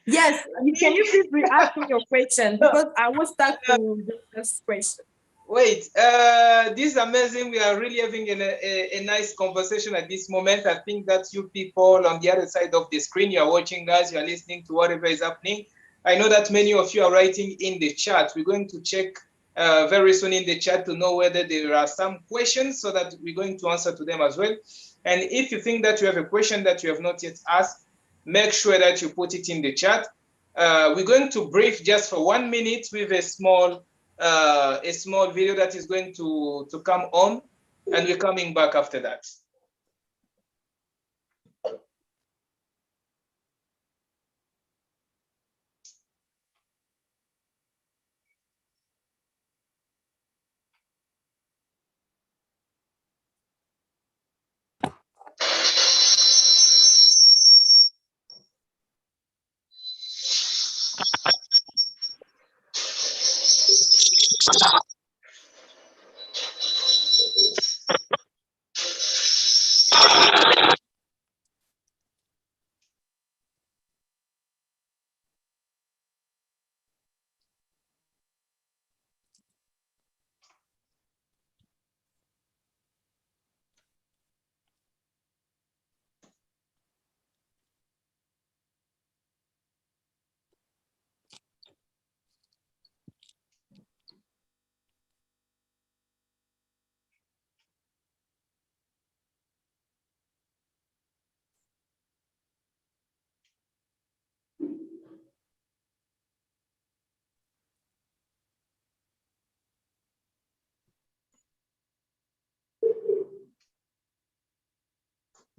Yes, can you please re-ask me your question, because I was stuck to this question. Wait, this is amazing. We are really having a nice conversation at this moment. I think that you people on the other side of the screen, you are watching us, you are listening to whatever is happening. I know that many of you are writing in the chat. We're going to check very soon in the chat to know whether there are some questions, so that we're going to answer to them as well. And if you think that you have a question that you have not yet asked, make sure that you put it in the chat. We're going to brief just for 1 minute with a small video that is going to come on, and we're coming back after that.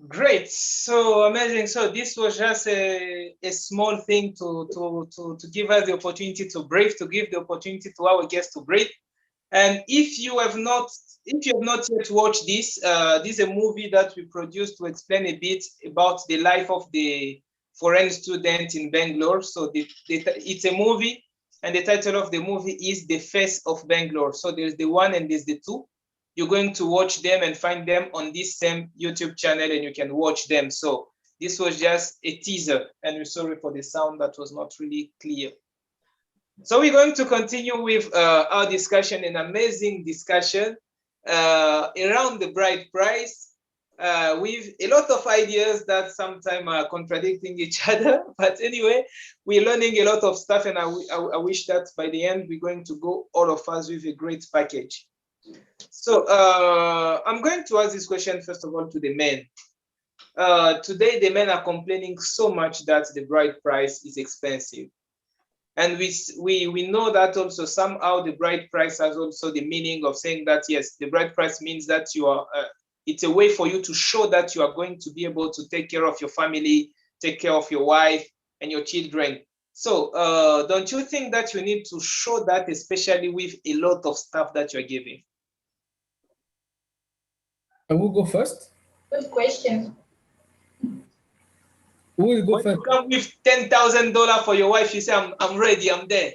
Great, so amazing. So this was just a small thing to give us the opportunity to breathe, to give the opportunity to our guests to breathe. And if you have not yet watched this, this is a movie that we produced to explain a bit about the life of the foreign student in Bangalore. So it's a movie, and the title of the movie is The Face of Bangalore. So there's the one and there's the two. You're going to watch them and find them on this same YouTube channel, and you can watch them. So this was just a teaser, and we're sorry for the sound that was not really clear. So we're going to continue with our discussion, an amazing discussion around the bride price, with a lot of ideas that sometimes are contradicting each other. But anyway, we're learning a lot of stuff, and I wish that by the end, we're going to go, all of us, with a great package. So I'm going to ask this question, first of all, to the men. Today, the men are complaining so much that the bride price is expensive. And we know that also somehow the bride price has also the meaning of saying that, yes, the bride price means that you are, it's a way for you to show that you are going to be able to take care of your family, take care of your wife and your children. So don't you think that you need to show that, especially with a lot of stuff that you're giving? I will go first. Good question. Who will go When first? you come with $10,000 for your wife, you say, I'm ready, I'm there.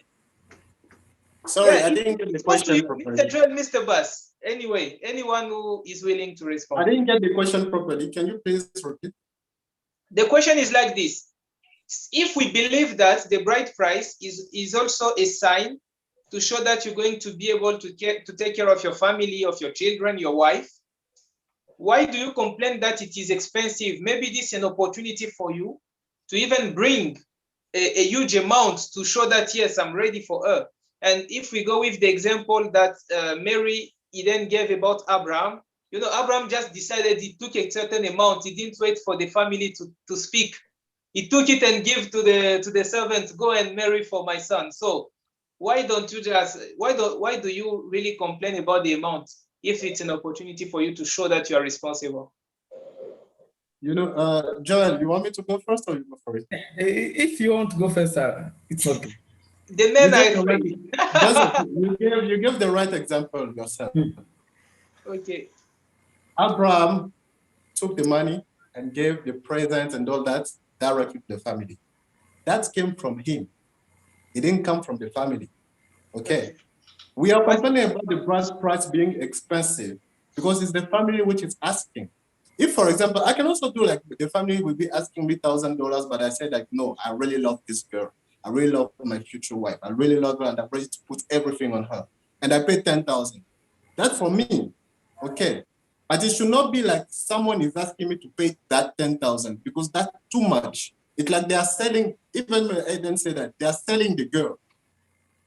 Sorry, Yeah, I didn't get the it's up to question you, properly. Mr. Joel, Mr. Bass. Anyway, anyone who is willing to I respond. didn't get the question properly. Can you please repeat? The question is like this. If we believe that the bride price is also a sign to show that you're going to be able to take care of your family, of your children, your wife, why do you complain that it is expensive? Maybe this is an opportunity for you to even bring a huge amount to show that, yes, I'm ready for her. And if we go with the example that Mary Eden gave about Abraham, you know, Abraham just decided he took a certain amount. He didn't wait for the family to speak. He took it and gave to the servant, go and marry for my son. So why don't you just, why do you really complain about the amount if it's an opportunity for you to show that you are responsible? You know, Joel, you want me to go first or you go for it? If you want to go first, it's okay. The men are afraid. You gave the right example yourself. Okay. Abraham took the money and gave the presents and all that directly to the family. That came from him. It didn't come from the family. Okay. We are complaining about the bride price being expensive because it's the family which is asking. If, for example, I can also do like the family will be asking me $1,000, but I said like, no, I really love this girl. I really love my future wife. I really love her and I'm ready to put everything on her. And I pay 10,000. That's for me. Okay. But it should not be like someone is asking me to pay that 10,000 because that's too much. It's like they are selling, even Eden said that they are selling the girl.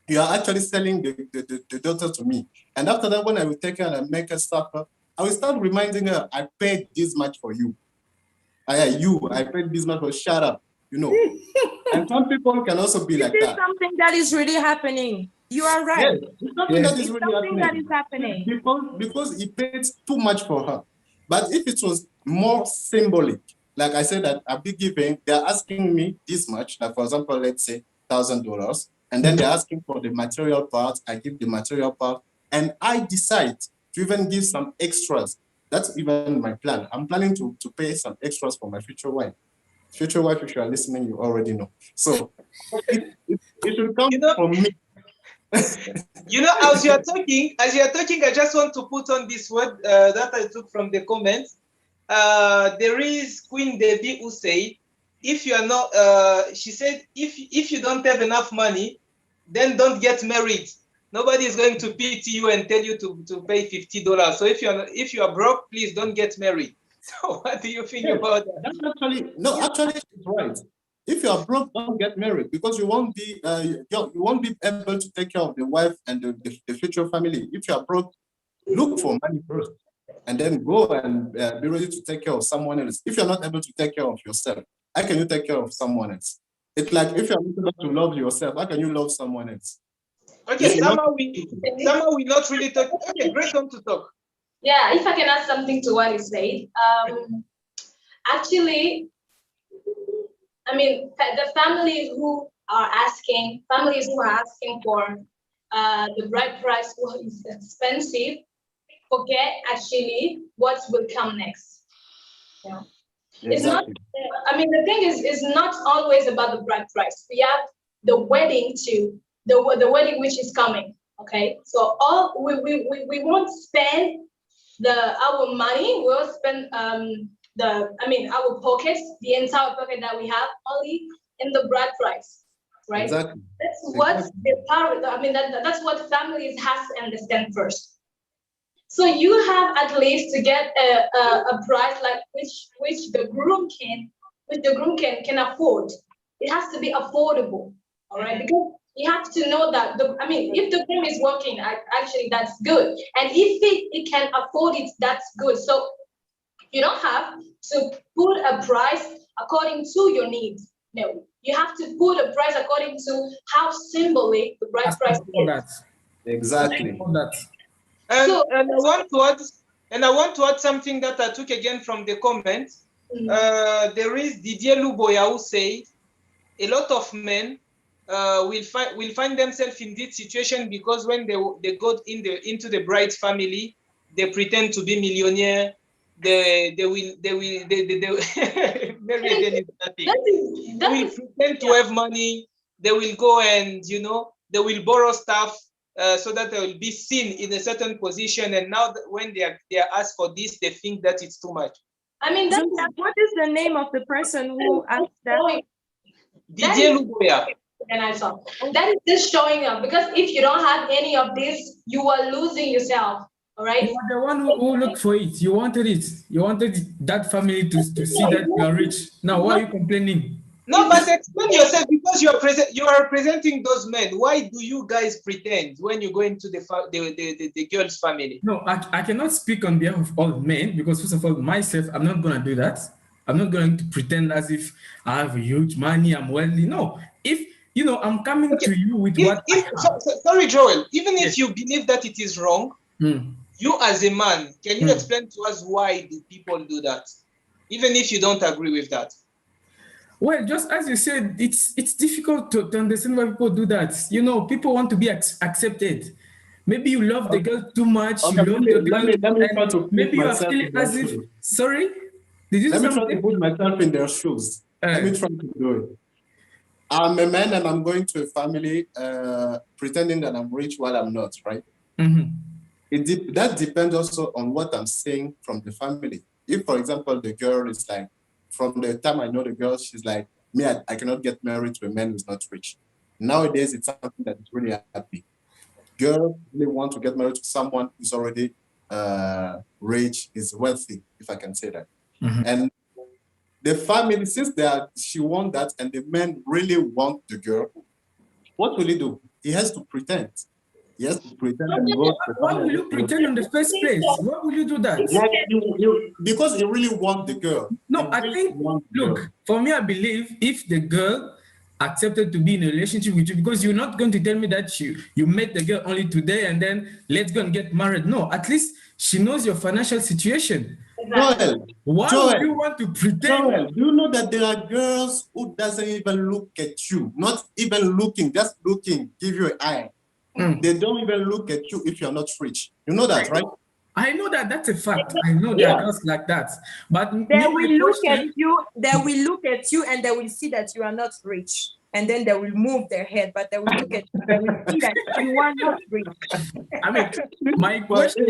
You are actually selling the daughter to me. And after that, when I will take her and make her suffer, I will start reminding her, I paid this much for you. I paid this much for, shut up, you know. And some people can also be like that. This is something that is really happening. You are right. Yes, it's something that is really something that is happening. Because he paid too much for her. But if it was more symbolic, like I said that I'll be giving, they're asking me this much, like for example, let's say $1,000, and then they're asking for the material part, I give the material part, and I decide to even give some extras. That's even my plan. I'm planning to pay some extras for my future wife. Future wife, if you are listening, you already know. So it should come from me. You know, as you are talking, I just want to put on this word that I took from the comments. There is Queen Debbie who said, if you are not, she said, if you don't have enough money, then don't get married. Nobody is going to pity you and tell you to pay $50. So if you are broke, please don't get married. So what do you think about that? That's actually it's right. If you are broke, don't get married because you won't be able to take care of the wife and the future family. If you are broke, look for money first, and then go and be ready to take care of someone else. If you're not able to take care of yourself, how can you take care of someone else? It's like if you're not able to love yourself, how can you love someone else? Okay, somehow we not really talk. Okay, great time to talk. Yeah, if I can add something to what he said. actually, I mean, the families who are asking for the bride price, what is expensive, forget actually what will come next. Yeah. It's not, I mean, the thing is, it's not always about the bride price. We have the wedding too, the wedding which is coming. Okay, so all we won't spend our money. We'll spend our pockets, the entire pocket that we have, only in the bride price, right? Exactly. That's what the parent. I mean, that's what families has to understand first. So you have at least to get a price like which the groom can afford. It has to be affordable, all right? Because you have to know that if the groom is working, actually that's good, and if it can afford it, that's good. So you don't have to put a price according to your needs. No, you have to put a price according to how symbolic the bride price is. Exactly. And I want to add something that I took again from the comments. There is Didier Luboya who said a lot of men will find themselves in this situation because when they go into the bride's family, they pretend to be millionaire. They will Mary again is nothing. They will pretend to have money. They will go and they will borrow stuff. So that they will be seen in a certain position, and now when they are asked for this, they think that it's too much. I mean, what is the name of the person who asked that? Didier Luboya. And I saw that is just showing up, because if you don't have any of this, you are losing yourself. All right. You are the one who looked for it. You wanted it. You wanted that family to see that you are rich. Now, why are you complaining? No, but explain yourself, because you are representing those men. Why do you guys pretend when you go into the girl's family? No, I cannot speak on behalf of all men, because first of all, myself, I'm not going to do that. I'm not going to pretend as if I have huge money, I'm wealthy. No, if I'm coming to you with sorry, Joel. Even if you believe that it is wrong, you as a man, can you explain to us why do people do that, even if you don't agree with that? Well, just as you said, it's difficult to understand why people do that. People want to be accepted. Maybe you love the girl too much. Okay, you love the girl, let me try to put maybe you are myself feeling in their as if. shoes. Sorry, did you Let say me try something? to put myself in their shoes. Let me try to do it. I'm a man and I'm going to a family pretending that I'm rich while I'm not, right? That depends also on what I'm seeing from the family. If, for example, the girl is like, from the time I know the girl, she's like, me, I cannot get married to a man who's not rich. Nowadays, it's something that is really happy. Girls really want to get married to someone who's already rich, is wealthy, if I can say that. And the family, since she wants that, and the man really want the girl, what will he do? He has to pretend. He has to pretend and go. Why will you pretend in the first place? Why will you do that? Because he really wants the girl. No, I think, look, for me, I believe if the girl accepted to be in a relationship with you, because you're not going to tell me that you met the girl only today and then let's go and get married. No, at least she knows your financial situation. Joel, why would you want to pretend? Joel, do you know that there are girls who doesn't even look at you, not even looking, just looking, give you an eye. They don't even look at you if you're not rich. You know that, right? I know that, that's a fact. I know there are girls like that. But they will look at you, and they will see that you are not rich. And then they will move their head, but they will look at you, they will see that you are not rich. I mean, my question,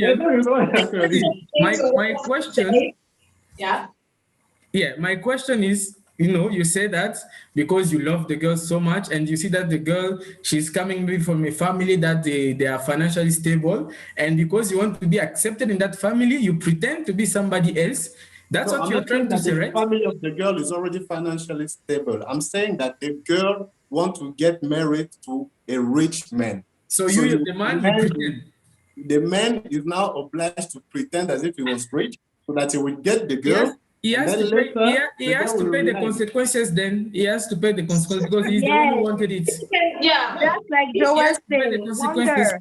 my question is, you say that because you love the girl so much and you see that the girl, she's coming from a family that they are financially stable, and because you want to be accepted in that family, you pretend to be somebody else. That's what you're trying to say, right? The family of the girl is already financially stable. I'm saying that the girl wants to get married to a rich man. So you the man, you pretend. The man is now obliged to pretend as if he was rich so that he will get the girl. Yes. He has to pay the consequences then. He has to pay the consequences because he's the one who wanted it. Yeah. That's like Joel saying, wonder,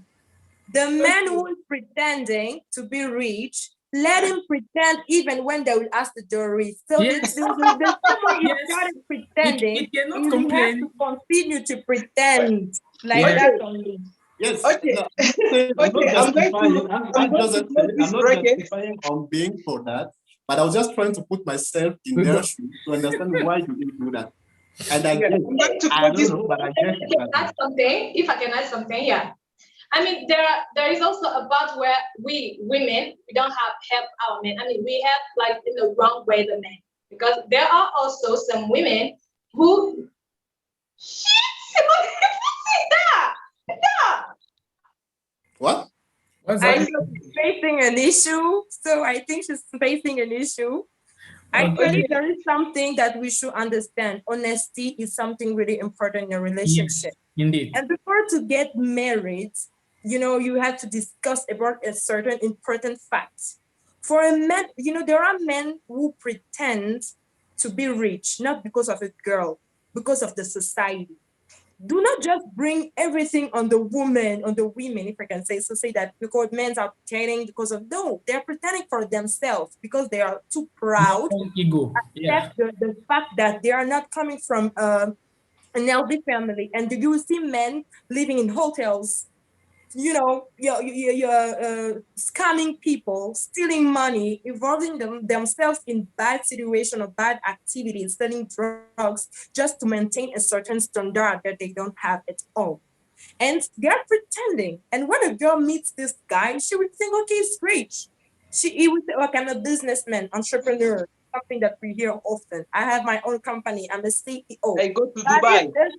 the man who is pretending to be rich Let him pretend even when they will ask the jury. So Yes. the same way he Yes. started He pretending, cannot he will have complain. to continue to pretend like Yeah. that only. Yes. Okay. No, I'm Okay, not I'm going justifying. to I'm going to close I'm this not bracket. justifying on being for that, but I was just trying to put myself in We their got shoes to understand why you didn't do that. And I Yeah. guess I'm going to I close don't this. know, but I If guess I it's can add something, if I can add something, yeah. I mean, there is also a part where we women we don't have help our men. I mean, we help like in the wrong way the men because there are also some women who shit. See that? what? what's I that? know she's facing an issue, so I think she's facing an issue. Actually, Okay. there is something that we should understand. Honesty is something really important in a relationship. Yes, indeed. And before to get married, you have to discuss about a certain important fact. For a man, there are men who pretend to be rich, not because of a girl, because of the society. Do not just bring everything on the woman, on the women, if I can say so, say that because men are pretending because of no, they're pretending for themselves because they are too More proud, own ego. Yeah. accept the fact that they are not coming from an healthy family. And you will see men living in hotels, you're scamming people, stealing money, involving themselves in bad situation or bad activities, selling drugs just to maintain a certain standard that they don't have at all. And they're pretending. And when a girl meets this guy, she would think, okay, he's rich. He would say, okay, I'm a businessman, entrepreneur, something that we hear often. I have my own company. I'm a CEO. I go to That is Dubai. this.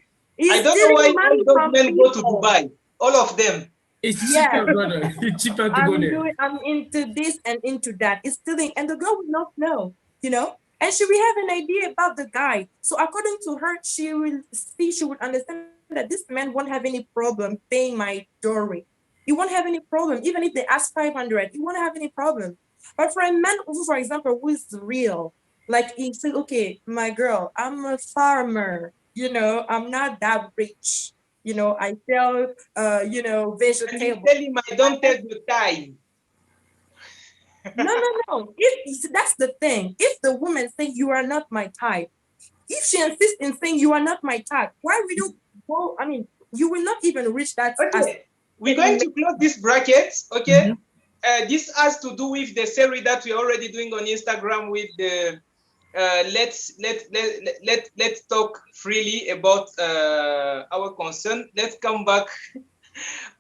I He's don't know why stealing all money those from men go to people. Dubai. All of them. It's Yes, cheaper, brother. It's cheaper to go there. I'm into this and into that. It's stealing, and the girl will not know, and she will have an idea about the guy. So according to her, she would understand that this man won't have any problem paying my dowry. He won't have any problem, even if they ask 500. He won't have any problem. But for a man who, for example, who is real, like he said, okay, my girl, I'm a farmer. I'm not that rich. I sell And you vegetable. tell him I don't take the time. No, no, no. If that's the thing. If the woman say you are not my type, if she insists in saying you are not my type, why will you go? I mean, you will not even reach that as Okay, we're going to close this bracket. Okay, this has to do with the series that we're already doing on Instagram with the let's talk freely about our concern. Let's come back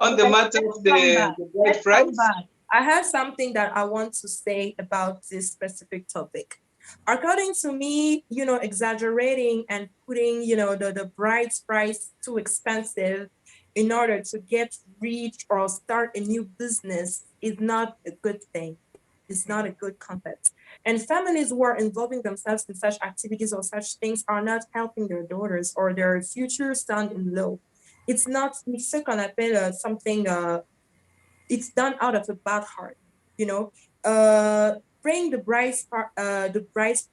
on the matter of the bride Let's come price. back. I have something that I want to say about this specific topic. According to me, exaggerating and putting, the bride's price too expensive in order to get rich or start a new business is not a good thing. It's not a good concept. And families who are involving themselves in such activities or such things are not helping their daughters or their future son-in-law. It's not, it's ce qu'on appelle something, it's done out of a bad heart, you know. Bring the bride's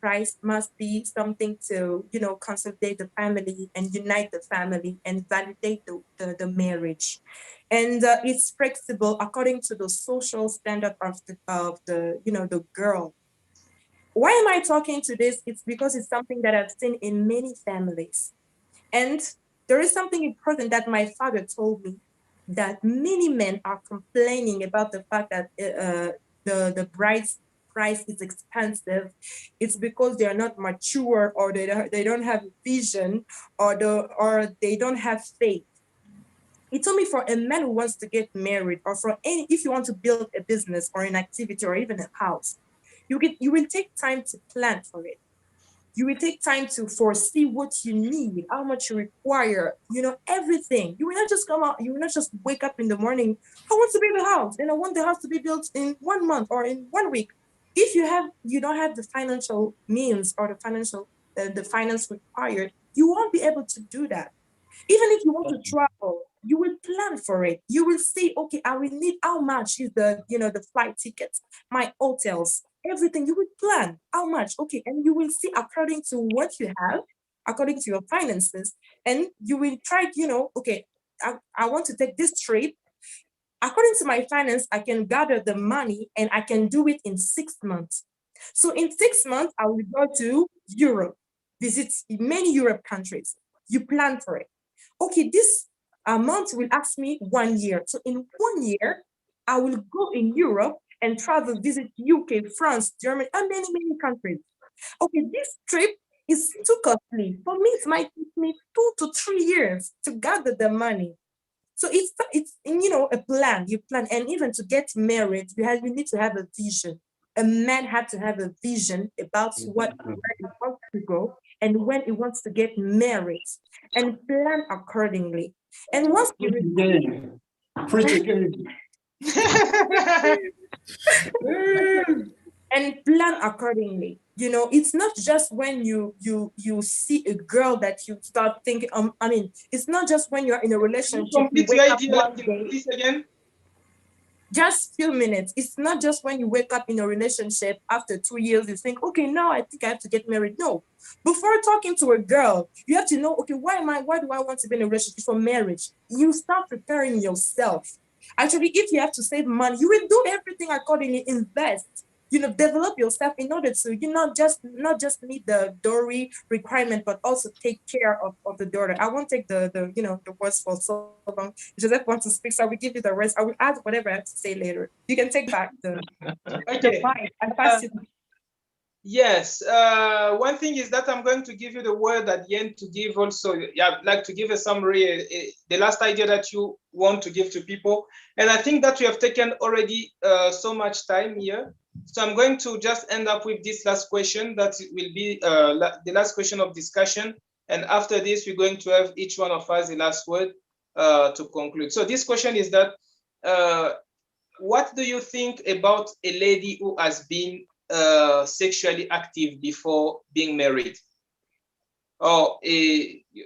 price must be something to, consolidate the family and unite the family and validate the marriage. And it's flexible according to the social standard of the girl. Why am I talking to this? It's because it's something that I've seen in many families. And there is something important that my father told me, that many men are complaining about the fact that the bride's price is expensive. It's because they are not mature, or they don't have vision, or they don't have faith. He told me for a man who wants to get married, or for any, if you want to build a business or an activity or even a house, you will take time to plan for it. You will take time to foresee what you need, how much you require, everything. You will not just come out, you will not just wake up in the morning, I want to build a house, and I want the house to be built in 1 month or in 1 week. If you don't have the financial means or the finance required, you won't be able to do that. Even if you want to travel, you will plan for it. You will see, okay, I will need how much is the flight tickets, my hotels, everything. You will plan how much, okay, and you will see according to what you have, according to your finances, and you will try, okay, I want to take this trip. According to my finance, I can gather the money and I can do it in 6 months. So in 6 months, I will go to Europe, visit many Europe countries. You plan for it. Okay, this amount will ask me 1 year. So in 1 year, I will go in Europe and travel, visit UK, France, Germany, and many, many countries. Okay, this trip is too costly. For me, it might take me 2 to 3 years to gather the money. So it's a plan. You plan, and even to get married, you need to have a vision. A man had to have a vision about where he wants to go and when he wants to get married, and plan accordingly. And once you Preach again. and plan accordingly. It's not just when you see a girl that you start thinking. It's not just when you're in a relationship. Complete You your wake up idea, one day, please, again. just few minutes. It's not just when you wake up in a relationship after 2 years, you think, okay, now I think I have to get married. No. Before talking to a girl, you have to know, okay, why do I want to be in a relationship for marriage? You start preparing yourself. Actually, if you have to save money, you will do everything accordingly, invest. Develop yourself in order to not just meet the dowry requirement, but also take care of the daughter. I won't take the words for so long. Joseph wants to speak, so I will give you the rest. I will add whatever I have to say later. You can take back the Okay. mic. I pass it. Yes. One thing is that I'm going to give you the word at the end to give also. Yeah, like to give a summary, the last idea that you want to give to people. And I think that we have taken already so much time here. So I'm going to just end up with this last question that will be the last question of discussion. And after this, we're going to have each one of us the last word to conclude. So this question is that, what do you think about a lady who has been sexually active before being married? Oh,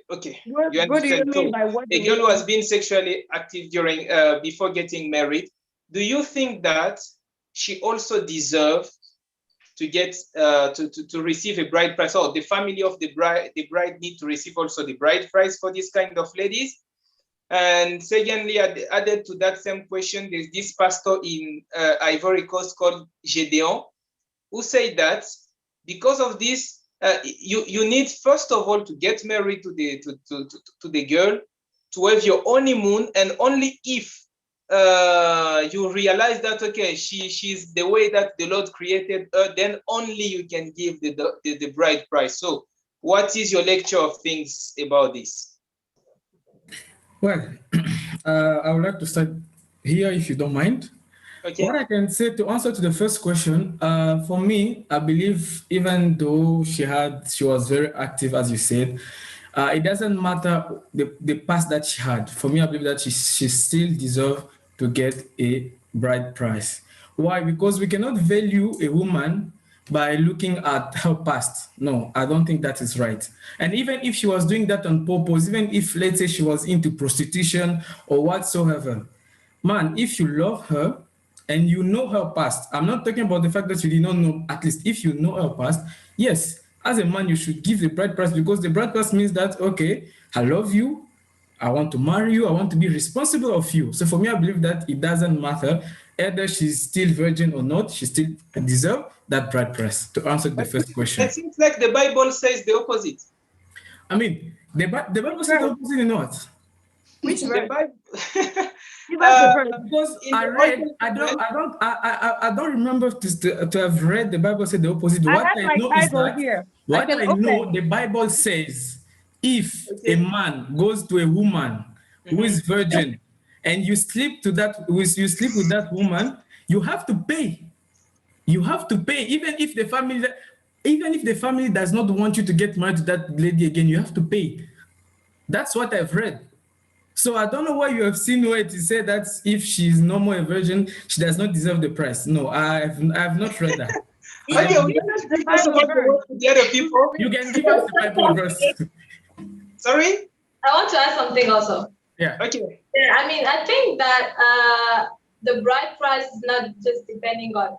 okay. What do you mean by what? A girl who has been sexually active during before getting married, do you think that she also deserves to get to receive a bride price, or the family of the bride need to receive also the bride price for this kind of ladies? And secondly, added to that same question, there's this pastor in Ivory Coast called Gedeon, who said that because of this, you need first of all to get married to the girl, to have your honeymoon, and only if you realize that okay, she's the way that the Lord created her, then only you can give the bride price. So, what is your lecture of things about this? Well, I would like to start here, if you don't mind. Okay. What I can say to answer to the first question, for me, I believe even though she was very active, as you said, it doesn't matter the past that she had. For me, I believe that she still deserves to get a bride price. Why? Because we cannot value a woman by looking at her past. No, I don't think that is right. And even if she was doing that on purpose, even if, let's say, she was into prostitution or whatsoever, man, if you love her and you know her past, I'm not talking about the fact that you did not know, at least if you know her past, yes, as a man, you should give the bride price, because the bride price means that, okay, I love you, I want to marry you, I want to be responsible of you. So for me, I believe that it doesn't matter either she's still virgin or not, she still deserves that bride price, to answer the first question. It seems like the Bible says the opposite. I mean, the Bible says the opposite in what? Which verse? Because I don't remember to have read the Bible say the opposite. But what I know is that the Bible says if a man goes to a woman who is virgin and you sleep with that woman, you have to pay. You have to pay, even if the family does not want you to get married to that lady again, you have to pay. That's what I've read. So I don't know why you have seen where it is said that if she's no more a virgin, she does not deserve the price. No, I've not read that. People. You can give us the Bible verse. Sorry? I want to add something also. Yeah. Okay. Yeah, I mean, I think that the bride price is not just depending on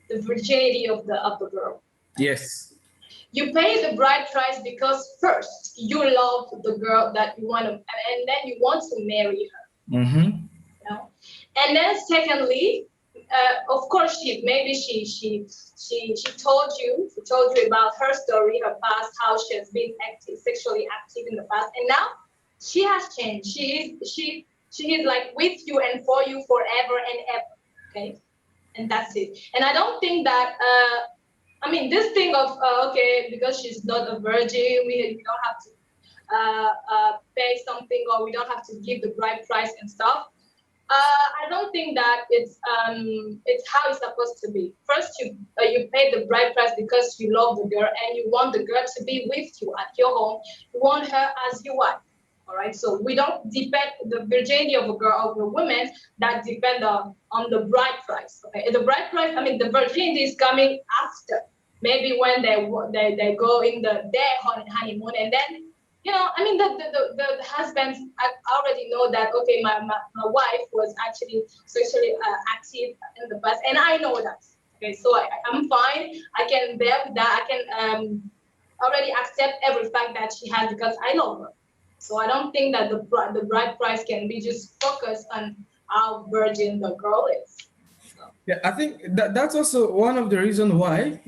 the virginity of the girl. Yes. You pay the bride price because first you love the girl that you want to, and then you want to marry her. Mm-hmm. You know? And then secondly, of course, she told you about her story, her past, how she has been sexually active in the past, and now she has changed. She is like with you and for you forever and ever. Okay, and that's it. And I don't think that. I mean, this thing of okay, because she's not a virgin, we don't have to pay something, or we don't have to give the bride price and stuff. I don't think that it's how it's supposed to be. First, you pay the bride price because you love the girl and you want the girl to be with you at your home. You want her as your wife. All right. So we don't depend the virginity of a girl, of a woman, that depend on the bride price. Okay. The bride price. I mean, the virginity is coming after. Maybe when they go in their honeymoon, and then I mean, the husbands already know that, okay, my wife was actually sexually active in the past, and I know that. Okay, so I'm fine. I can bear with that. I can already accept every fact that she has because I love her. So I don't think that the bride price can be just focused on how virgin the girl is. Yeah, I think that's also one of the reasons why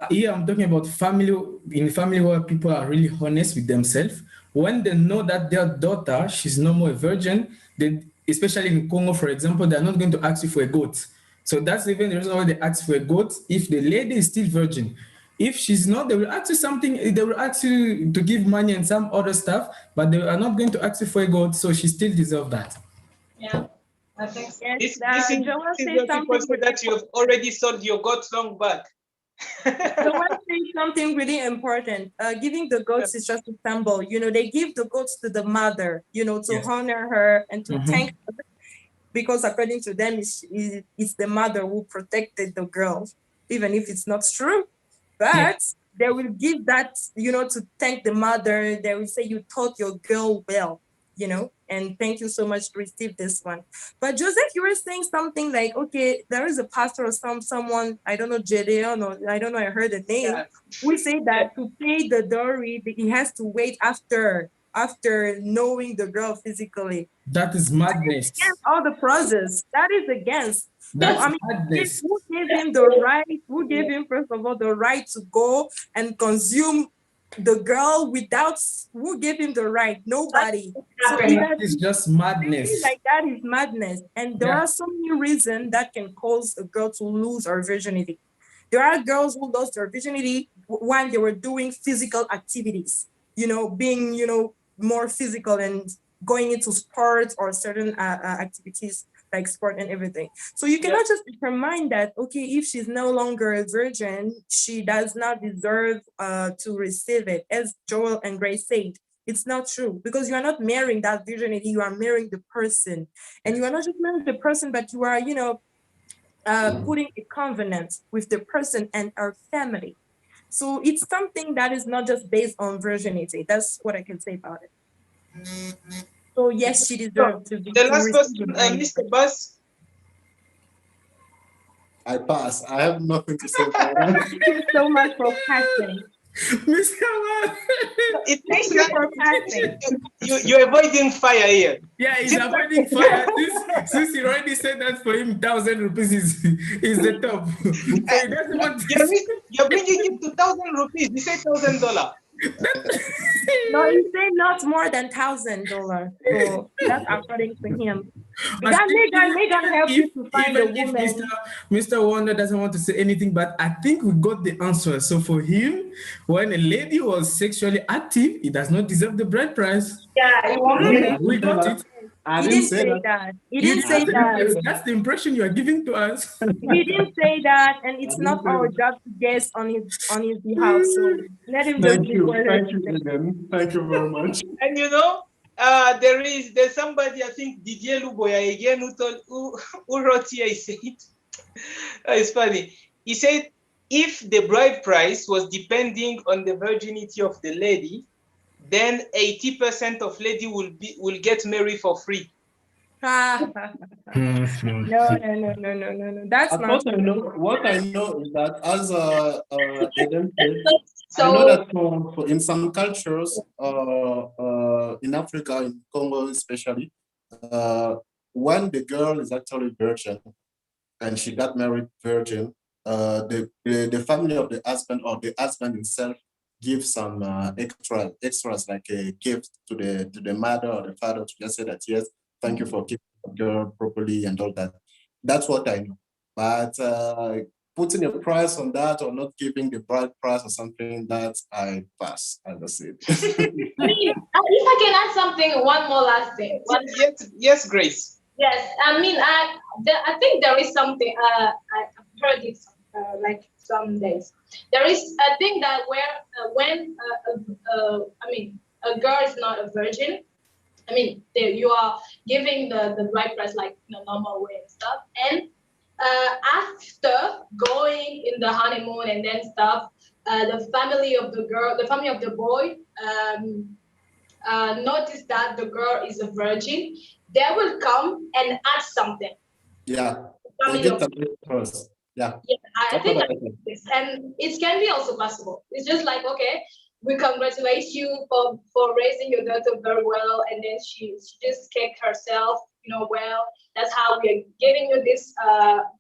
here I'm talking about family, in family where people are really honest with themselves. When they know that their daughter, she's no more a virgin, they, especially in Congo, for example, they're not going to ask you for a goat. So that's even the reason why they ask for a goat if the lady is still virgin. If she's not, they will ask you something, they will ask you to give money and some other stuff, but they are not going to ask you for a goat, so she still deserves that. Yeah, I think so. Yes, This is Joel what say people something say really that you have already sold your goat long back. Joel say something really important. Giving the goats is just a symbol. They give the goats to the mother, to Yes. honor her and to thank her, because according to them, it's the mother who protected the girl, even if it's not true. But they will give that, to thank the mother. They will say, you taught your girl well, and thank you so much to receive this one. But Joseph, you were saying something like, okay, there is a pastor or someone, I don't know, Gedeon, or I don't know, I heard the name. Yeah. We say that to pay the dowry, he has to wait after knowing the girl physically. That is madness. Against all the process. That is against. That's I mean, madness. who gave him the right? Who gave him, first of all, the right to go and consume the girl without? Who gave him the right? Nobody. So That is just madness. like that is madness. And there are so many reasons that can cause a girl to lose her virginity. There are girls who lost their virginity when they were doing physical activities, being, more physical and going into sports or certain activities like sport and everything. So you cannot just determine that, okay, if she's no longer a virgin, she does not deserve to receive it. As Joel and Grace said, it's not true, because you are not marrying that virginity, you are marrying the person. And you are not just marrying the person, but you are, putting a covenant with the person and our family. So it's something that is not just based on virginity. That's what I can say about it. So yes, she deserves to be. The last question, Mr. Bass. I pass. I have nothing to say. Thank you so much for passing. Mr. Man. It Thank looks you like for passing. you're avoiding fire here. Yeah, he's avoiding fire. Since he already said that for him, 1,000 rupees is the top. So he doesn't want to You're bringing it to 1,000 rupees. You say $1,000. No, he said not more than $1,000. So that's according to him. Because Megan help you to find a even if woman. Mr. Wonder doesn't want to say anything, but I think we got the answer. So for him, when a lady was sexually active, he does not deserve the bride price. Yeah, We got it. I He didn't didn't say say that. that. He You didn't say that. That's the impression you are giving to us. He didn't say that, and it's I not didn't say our that. job to guess on his behalf. So let him just Thank be you. word. Thank you, Eden. Thank you very much. And there's somebody, I think Didier Luboya again, who wrote here. He said, it's funny. He said, if the bride price was depending on the virginity of the lady, then 80% of lady will get married for free. No. That's not true. What I know is that, as Eden said, So I know that for in some cultures, in Africa, in Congo especially, when the girl is actually virgin and she got married virgin, the family of the husband or the husband himself gives some extras like a gift to the mother or the father to just say that yes, thank you for keeping the girl properly and all that. That's what I know. But putting a price on that or not giving the bride price or something, that I pass, as I said. I mean, if I can add something, one more last thing. Yes, Grace. Yes, I mean, I think there is something. I've heard it like some days. There is a thing that when I mean, a girl is not a virgin. I mean, you are giving the right price like in a normal way and stuff. And after going in the honeymoon and then stuff, the family of the girl, the family of the boy, notice that the girl is a virgin. They will come and add something. Yeah, Family they get of the first. Yeah, yeah, I that's think what that is, and it can be also possible. It's just like, okay, we congratulate you for raising your daughter very well, and then she just kicked herself, well. That's how we are giving you this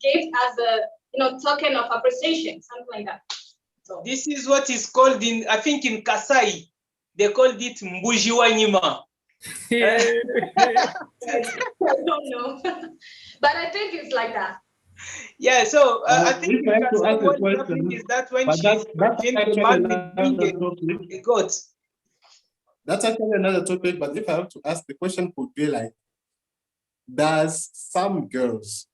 gift as a token of appreciation, something like that. So This is what is called I think in Kasai, they called it Mbuji Wanyima. I don't know, but I think it's like that. Yeah, so I think if I have to ask a what question, happening is that when but she's that's virgin, actually she must be another topic. a goat. That's actually another topic. But if I have to ask, the question would be like, does some girls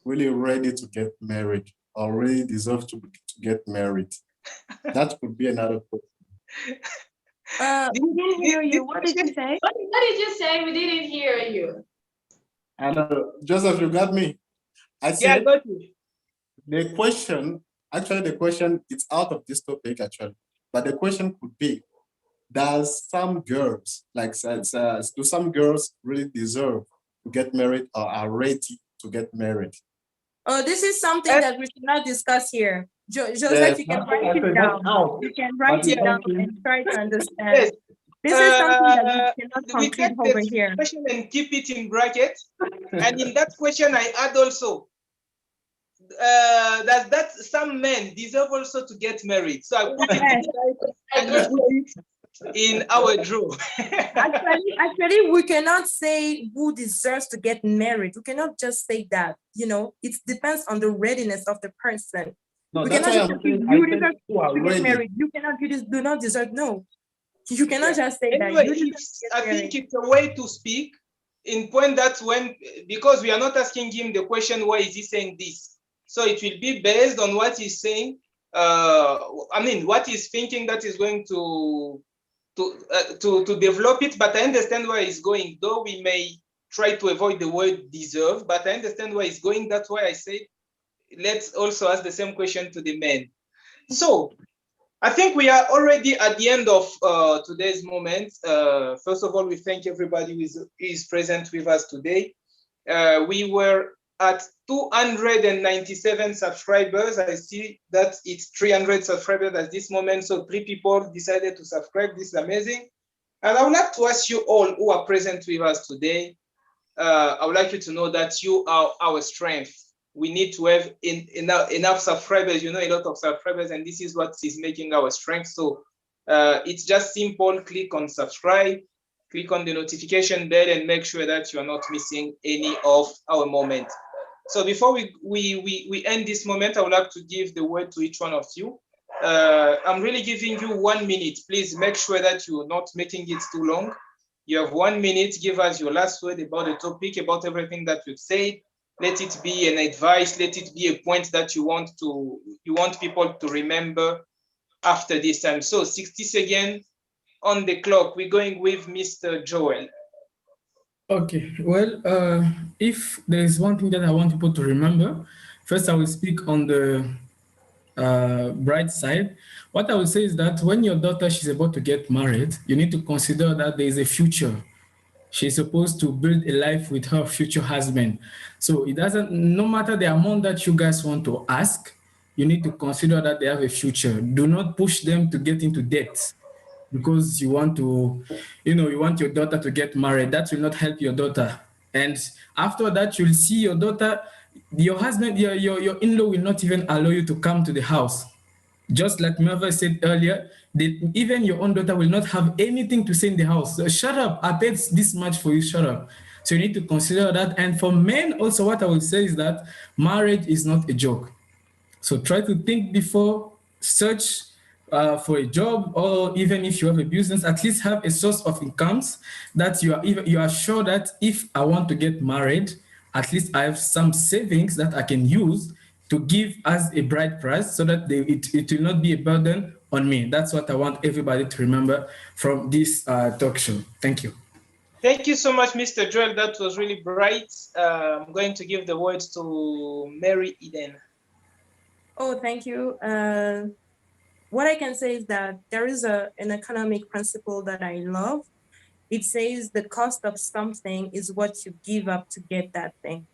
really ready to get married or really deserve to get married? That could be another question. We didn't hear you. What did you say? What did you say? We didn't hear you. I know, Joseph, you got me. I Yeah, I said got you. the question, it's out of this topic actually, but the question could be, does some girls, do some girls really deserve to get married or are ready to get married? Oh, this is something that we should not discuss here. Joseph, you can write it down. You can write it down and try to understand. Yes. This is something that we cannot We conclude take over the here. question and keep it in bracket. And in that question, I add also, that some men deserve also to get married. So I put it inside and you put it in our draw. Actually, we cannot say who deserves to get married. We cannot just say that. It depends on the readiness of the person. No, We that's cannot why just I'm say saying you deserve who are to get ready. married. You cannot. You just do not deserve. No, you cannot just say that. Anyway, You deserve to get I married. think it's a way to speak in point that because we are not asking him the question, why is he saying this? So it will be based on what he's saying. What he's thinking that is going to develop it, but I understand where he's going, though we may try to avoid the word deserve, but I understand where he's going. That's why I said, let's also ask the same question to the men. So I think we are already at the end of today's moment. First of all, we thank everybody who is present with us today. We were at 297 subscribers. I see that it's 300 subscribers at this moment. So 3 people decided to subscribe. This is amazing. And I would like to ask you all who are present with us today, I would like you to know that you are our strength. We need to have enough subscribers, a lot of subscribers, and this is what is making our strength. So it's just simple. Click on subscribe, click on the notification bell, and make sure that you are not missing any of our moments. So before we end this moment, I would like to give the word to each one of you. I'm really giving you 1 minute. Please make sure that you're not making it too long. You have 1 minute. Give us your last word about the topic, about everything that we've said. Let it be an advice. Let it be a point that you want people to remember after this time. So 60 seconds on the clock. We're going with Mr. Joel. Okay, well, if there is one thing that I want people to remember, first I will speak on the bright side. What I will say is that when your daughter she's about to get married, you need to consider that there is a future. She's supposed to build a life with her future husband. So it doesn't, no matter the amount that you guys want to ask, you need to consider that they have a future. Do not push them to get into debt because you want your daughter to get married. That will not help your daughter. And after that, you'll see your daughter, your husband, your in-law will not even allow you to come to the house. Just like Merva said earlier, even your own daughter will not have anything to say in the house. So shut up, I paid this much for you, shut up. So you need to consider that. And for men also, what I would say is that marriage is not a joke. So try to think before, search for a job, or even if you have a business, at least have a source of incomes that you are sure that if I want to get married, at least I have some savings that I can use to give as a bride price, so that it will not be a burden on me. That's what I want everybody to remember from this talk show. Thank you. Thank you so much, Mr. Joel. That was really bright. I'm going to give the words to Mary Eden. Oh, thank you. What I can say is that there is an economic principle that I love. It says the cost of something is what you give up to get that thing.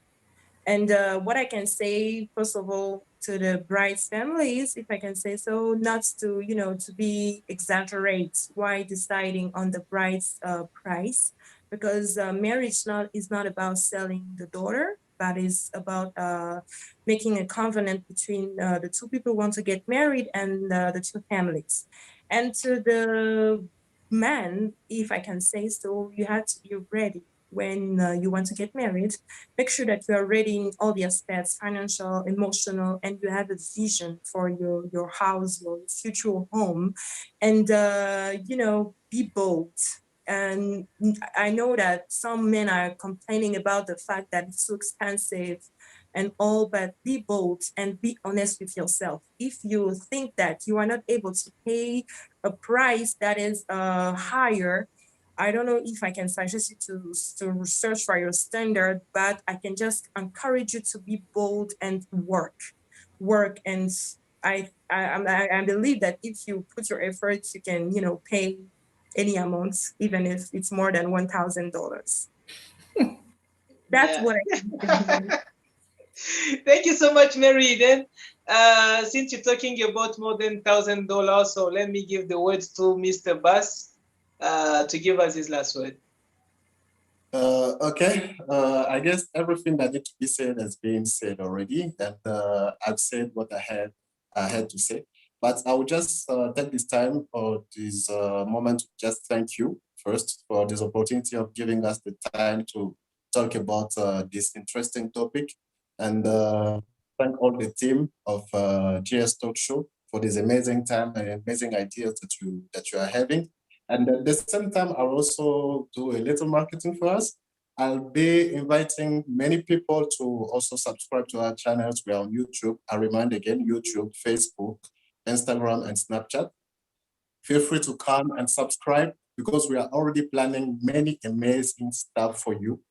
And what I can say, first of all, to the bride's families, if I can say so, not to, to be exaggerate why deciding on the bride's price, because marriage is not about selling the daughter, but is about making a covenant between the two people who want to get married and the two families. And to the man, if I can say so, you're ready when you want to get married. Make sure that you are ready in all the aspects, financial, emotional, and you have a vision for your house, your future home, and be bold. And I know that some men are complaining about the fact that it's so expensive and all, but be bold and be honest with yourself. If you think that you are not able to pay a price that is higher, I don't know if I can suggest you to search for your standard, but I can just encourage you to be bold and work. And I believe that if you put your efforts, you can, pay any amount, even if it's more than $1,000. That's what I think. Thank you so much, Mary Eden. Since you're talking about more than $1,000, so let me give the words to Mr. Bass to give us his last word. Okay, I guess everything that needs to be said has been said already, and I've said what I had to say. But I will just take this time or this moment to just thank you first for this opportunity of giving us the time to talk about this interesting topic, and thank all the team of GS Talk Show for this amazing time and amazing ideas that you are having. And at the same time, I'll also do a little marketing for us. I'll be inviting many people to also subscribe to our channels. We are on YouTube. I remind again, YouTube, Facebook, Instagram, and Snapchat. Feel free to come and subscribe because we are already planning many amazing stuff for you.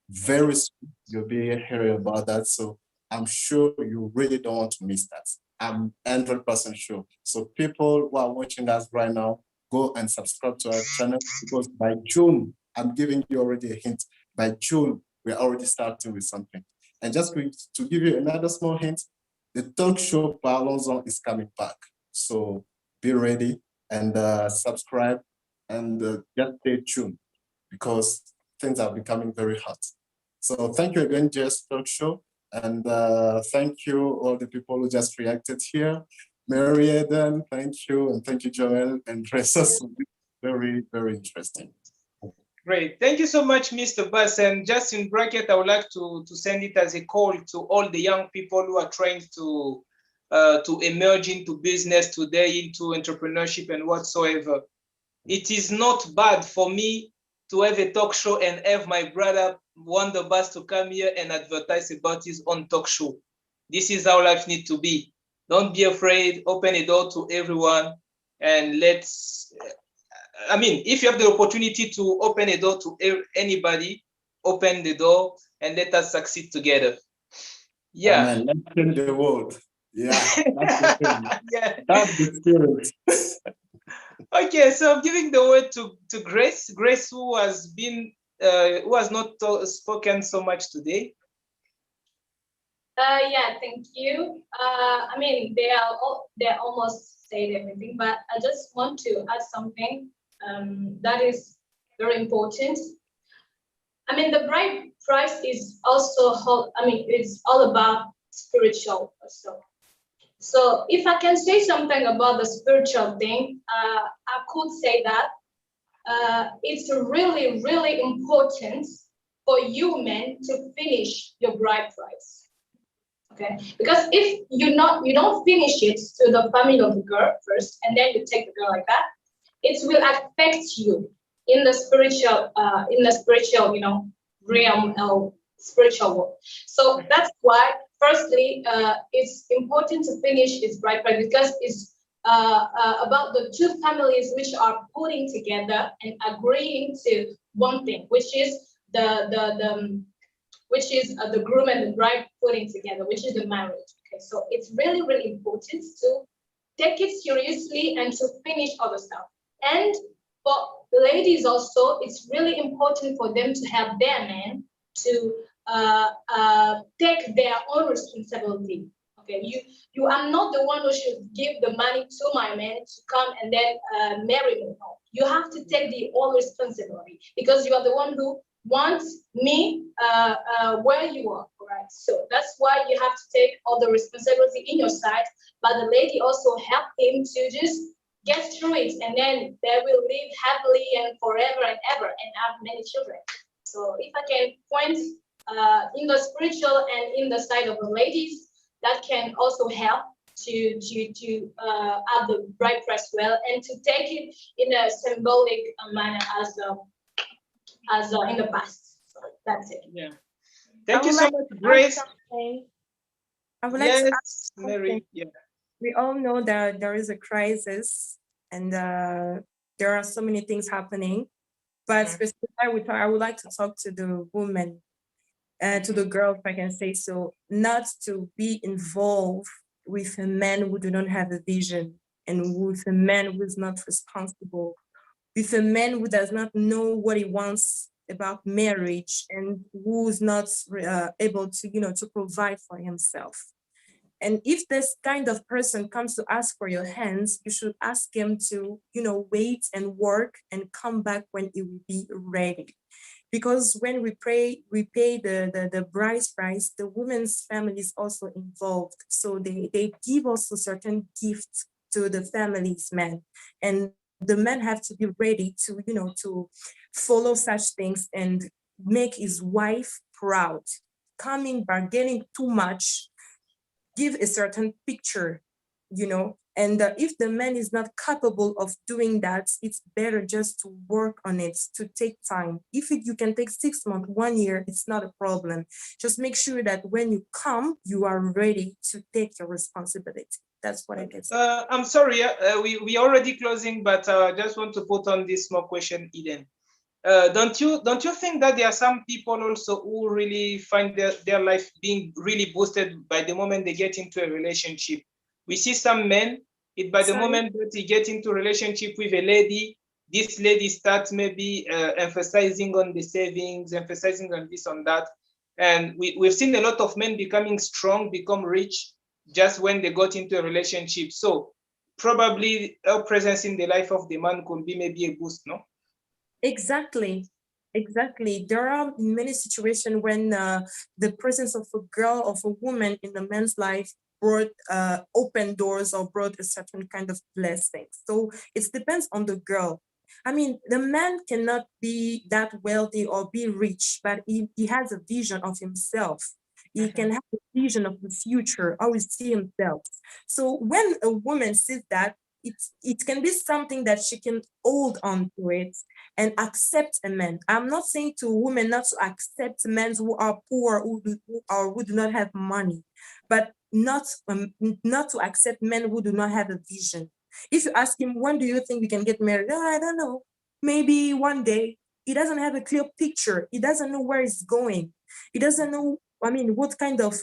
Very soon, you'll be hearing about that. So I'm sure you really don't want to miss that. I'm 100% sure. So people who are watching us right now, go and subscribe to our channel because by June, I'm giving you already a hint. By June, we're already starting with something. And just to give you another small hint, the talk show by Alonso is coming back. So be ready and subscribe and just stay tuned because things are becoming very hot. So thank you again, Jess Talk Show. And thank you all the people who just reacted here. Mary Eden, thank you. And thank you, Joel and Ressa. Very, very interesting. Great. Thank you so much, Mr. Bass. And just in bracket, I would like to send it as a call to all the young people who are trying to emerge into business today, into entrepreneurship and whatsoever. It is not bad for me to have a talk show and have my brother Wonder Bass to come here and advertise about his own talk show. This is how life needs to be. Don't be afraid. Open a door to everyone, and let's. I mean, if you have the opportunity to open a door to anybody, open the door and let us succeed together. Yeah. Amen. Let's change the world. Yeah. That's the thing. Yeah. That's the spirit. Okay, so I'm giving the word to Grace. Grace, who has not spoken so much today. Yeah, thank you. I mean, they almost said everything, but I just want to add something that is very important. I mean, the bride price is also whole, I mean, it's all about spiritual also. So if I can say something about the spiritual thing, I could say that it's really, really important for you men to finish your bride price. Okay, because if you don't finish it to the family of the girl first, and then you take the girl like that, it will affect you in the spiritual, realm of spiritual world. So that's why, firstly, it's important to finish its bride price because it's about the two families which are putting together and agreeing to one thing, which is the groom and the bride putting together, which is the marriage. Okay, so it's really, really important to take it seriously and to finish other stuff. And for the ladies also, it's really important for them to have their man to take their own responsibility. Okay, you are not the one who should give the money to my man to come and then marry me. No, you have to take the own responsibility because you are the one who wants me where you are, right? So that's why you have to take all the responsibility in your side, but the lady also help him to just get through it, and then they will live happily and forever and ever and have many children. So if I can point in the spiritual and in the side of the ladies, that can also help to have the bride price well and to take it in a symbolic manner as in the past. So that's it. Yeah. Thank you so much, Grace. I would like to ask Yes, Mary. Yeah. we all know that there is a crisis and there are so many things happening. But specifically, I would like to talk to the woman, to the girl, if I can say so, not to be involved with a man who do not have a vision and with a man who is not responsible, with a man who does not know what he wants about marriage and who's not able to, to provide for himself. And if this kind of person comes to ask for your hands, you should ask him to, wait and work and come back when it will be ready. Because when we pay the bride's price, the woman's family is also involved. So they give also certain gifts to the family's man. And the men have to be ready to, to follow such things and make his wife proud. Coming, bargaining too much, give a certain picture, and if the man is not capable of doing that, it's better just to work on it, to take time. If you can take 6 months, 1 year, it's not a problem. Just make sure that when you come, you are ready to take your responsibility. That's what I can say. I'm sorry, we already closing, but I just want to put on this small question, Eden. Don't you think that there are some people also who really find their life being really boosted by the moment they get into a relationship? We see some men, by the moment that he get into a relationship with a lady, this lady starts maybe emphasizing on the savings, emphasizing on this, on that. And we've seen a lot of men becoming strong, become rich, just when they got into a relationship. So probably our presence in the life of the man could be maybe a boost, no? Exactly. There are many situations when the presence of a girl, of a woman in a man's life brought open doors or brought a certain kind of blessing. So it depends on the girl. I mean, the man cannot be that wealthy or be rich, but he has a vision of himself. He can have a vision of the future, how he see himself. So when a woman sees that, it can be something that she can hold on to it and accept a man. I'm not saying to women not to accept men who are poor, who do not have money, but not to accept men who do not have a vision. If you ask him, when do you think we can get married? Oh, I don't know. Maybe one day. He doesn't have a clear picture. He doesn't know where it's going. He doesn't know, what kind of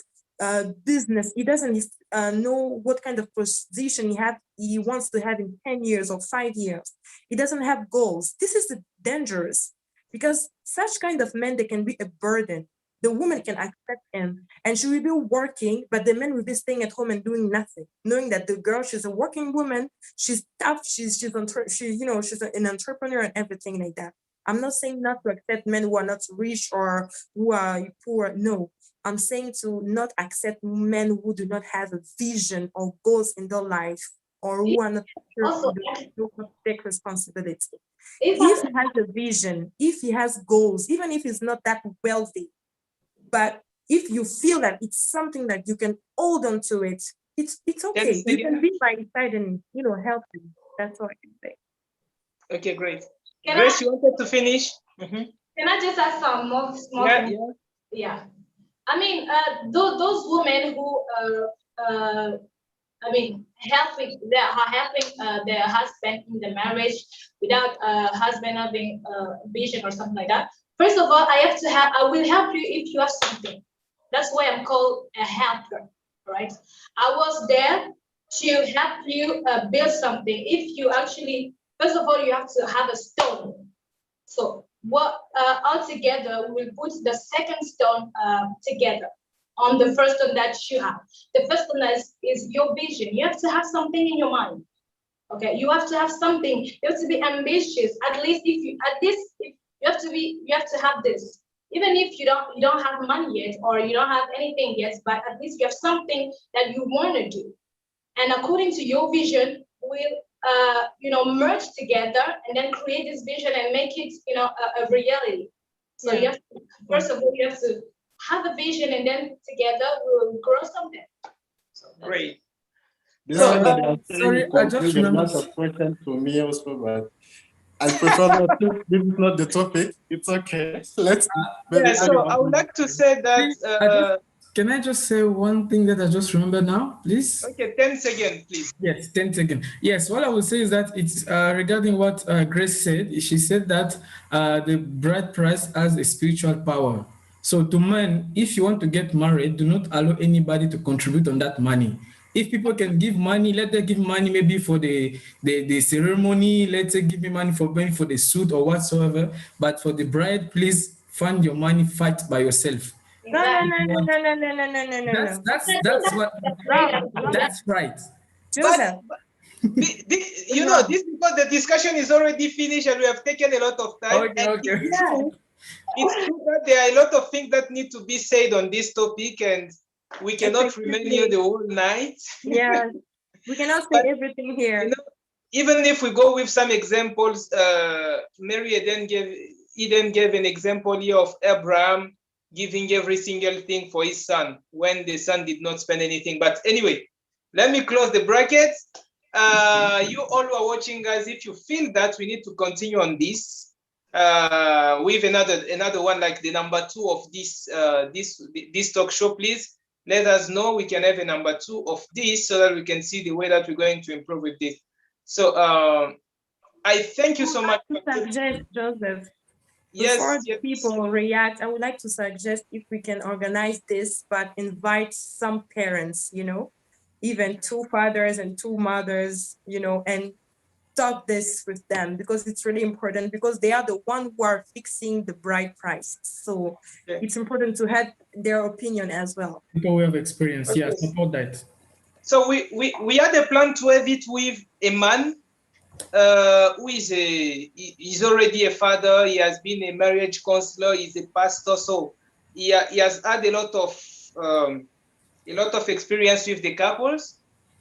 business. He doesn't know what kind of position he wants to have in 10 years or 5 years. He doesn't have goals. This is dangerous because such kind of men, they can be a burden. The woman can accept him and she will be working, but the man will be staying at home and doing nothing, knowing that the girl, she's a working woman, she's tough, she's an entrepreneur and everything like that. I'm not saying not to accept men who are not rich or who are poor. No, I'm saying to not accept men who do not have a vision or goals in their life, or who are not sure Also, to take responsibility. if If he has a vision, if he has goals, even if he's not that wealthy, but if you feel that it's something that you can hold on to it, it's okay. You can be by his side and help him. That's all I can say. Okay, great. Can Grace, I, you wanted to finish? can I just ask some more small Yeah, things? yeah. Yeah. I mean, those women who I mean, helping their husband in the marriage without husband having a vision or something like that. First of all, I will help you if you have something. That's why I'm called a helper, right? I was there to help you build something. If you actually, first of all, you have to have a stone. So what all together we'll put the second stone together on the first one that you have. The first one is your vision. You have to have something in your mind. Okay, you have to have something. You have to be ambitious. At least if you have to have this. Even if you don't have money yet or you don't have anything yet, but at least you have something that you want to do. And according to your vision, we'll merge together and then create this vision and make it a reality. So you have to, first of all, you have to have a vision, and then together we'll grow something. So Great. This So, one that they are sorry, saying I just complete a remembered. lot of questions to me also, but I prefer not to. This is not the topic. It's okay. Let's maybe yeah, so I would like to say that, Can I just say one thing that I just remembered now, please? okay, 10 seconds, please. Yes, 10 seconds. Yes, what I would say is that it's regarding what Grace said. She said that the bride price has a spiritual power. So to men, if you want to get married, do not allow anybody to contribute on that money. If people can give money, let them give money maybe for the ceremony, let's say give me money for paying for the suit or whatsoever. But for the bride, please find your money, fight by yourself. No, no, Exactly. no, no, no, no, no, no, no, no, no. That's what Wrong, wrong. that's right. Joseph. You know, this because the discussion is already finished and we have taken a lot of time. Okay, And okay. it's true that there are a lot of things that need to be said on this topic, and we cannot remain here the whole night. Yeah, we cannot say But, everything here. you know, even if we go with some examples, Mary Eden gave an example here of Abraham giving every single thing for his son when the son did not spend anything. But anyway, let me close the brackets. You all who are watching, guys, if you feel that we need to continue on this with another one like the number 2 of this talk show, please let us know. We can have a number 2 of this so that we can see the way that we're going to improve with this. So I thank you so much. Suggest, Joseph. Yes, Before people react, I would like to suggest if we can organize this, but invite some parents, even 2 fathers and 2 mothers, and talk this with them, because it's really important, because they are the one who are fixing the bride price. So it's important to have their opinion as well. People who have experience, okay. Yes, support that. So we had a plan to have it with a man who he's already a father. He has been a marriage counselor. He's a pastor, so he has had a lot of experience with the couples,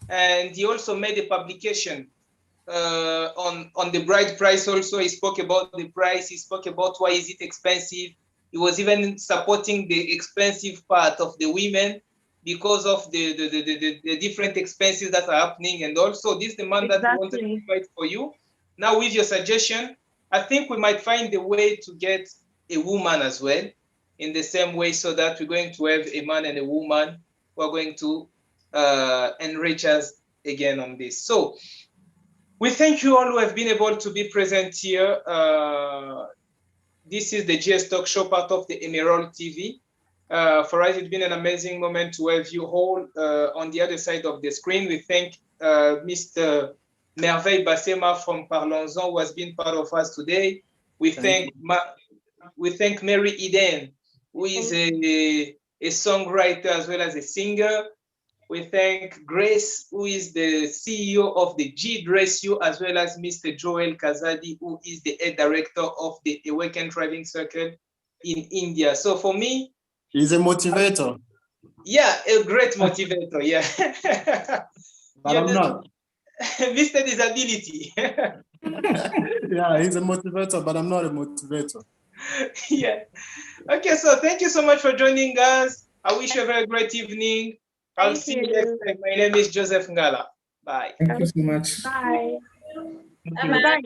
and he also made a publication on the bride price. Also, he spoke about the price. He spoke about why is it expensive. He was even supporting the expensive part of the women because of the different expenses that are happening. And also, this is the man that we wanted to invite for you. Now, with your suggestion, I think we might find a way to get a woman as well in the same way, so that we're going to have a man and a woman who are going to enrich us again on this. So we thank you all who have been able to be present here. This is the GS Talk Show, part of the Emerald TV. For us, it's been an amazing moment to have you all on the other side of the screen. We thank Mr. Merveille Bassema from Parlons-en, who has been part of us today. We thank Mary Eden, who is a songwriter as well as a singer. We thank Grace, who is the CEO of the G Dress You, as well as Mr. Joel Kazadi, who is the head director of the Awaken Driving Circle in India. So for me, he's a motivator. Yeah, a great motivator. Yeah. But I'm not. Mr. Disability. Yeah, he's a motivator, but I'm not a motivator. Yeah. Okay, so thank you so much for joining us. I wish you a very great evening. I'll see you next time. My name is Joseph Ngala. Bye. Thank you so much. Bye. Bye-bye. Bye.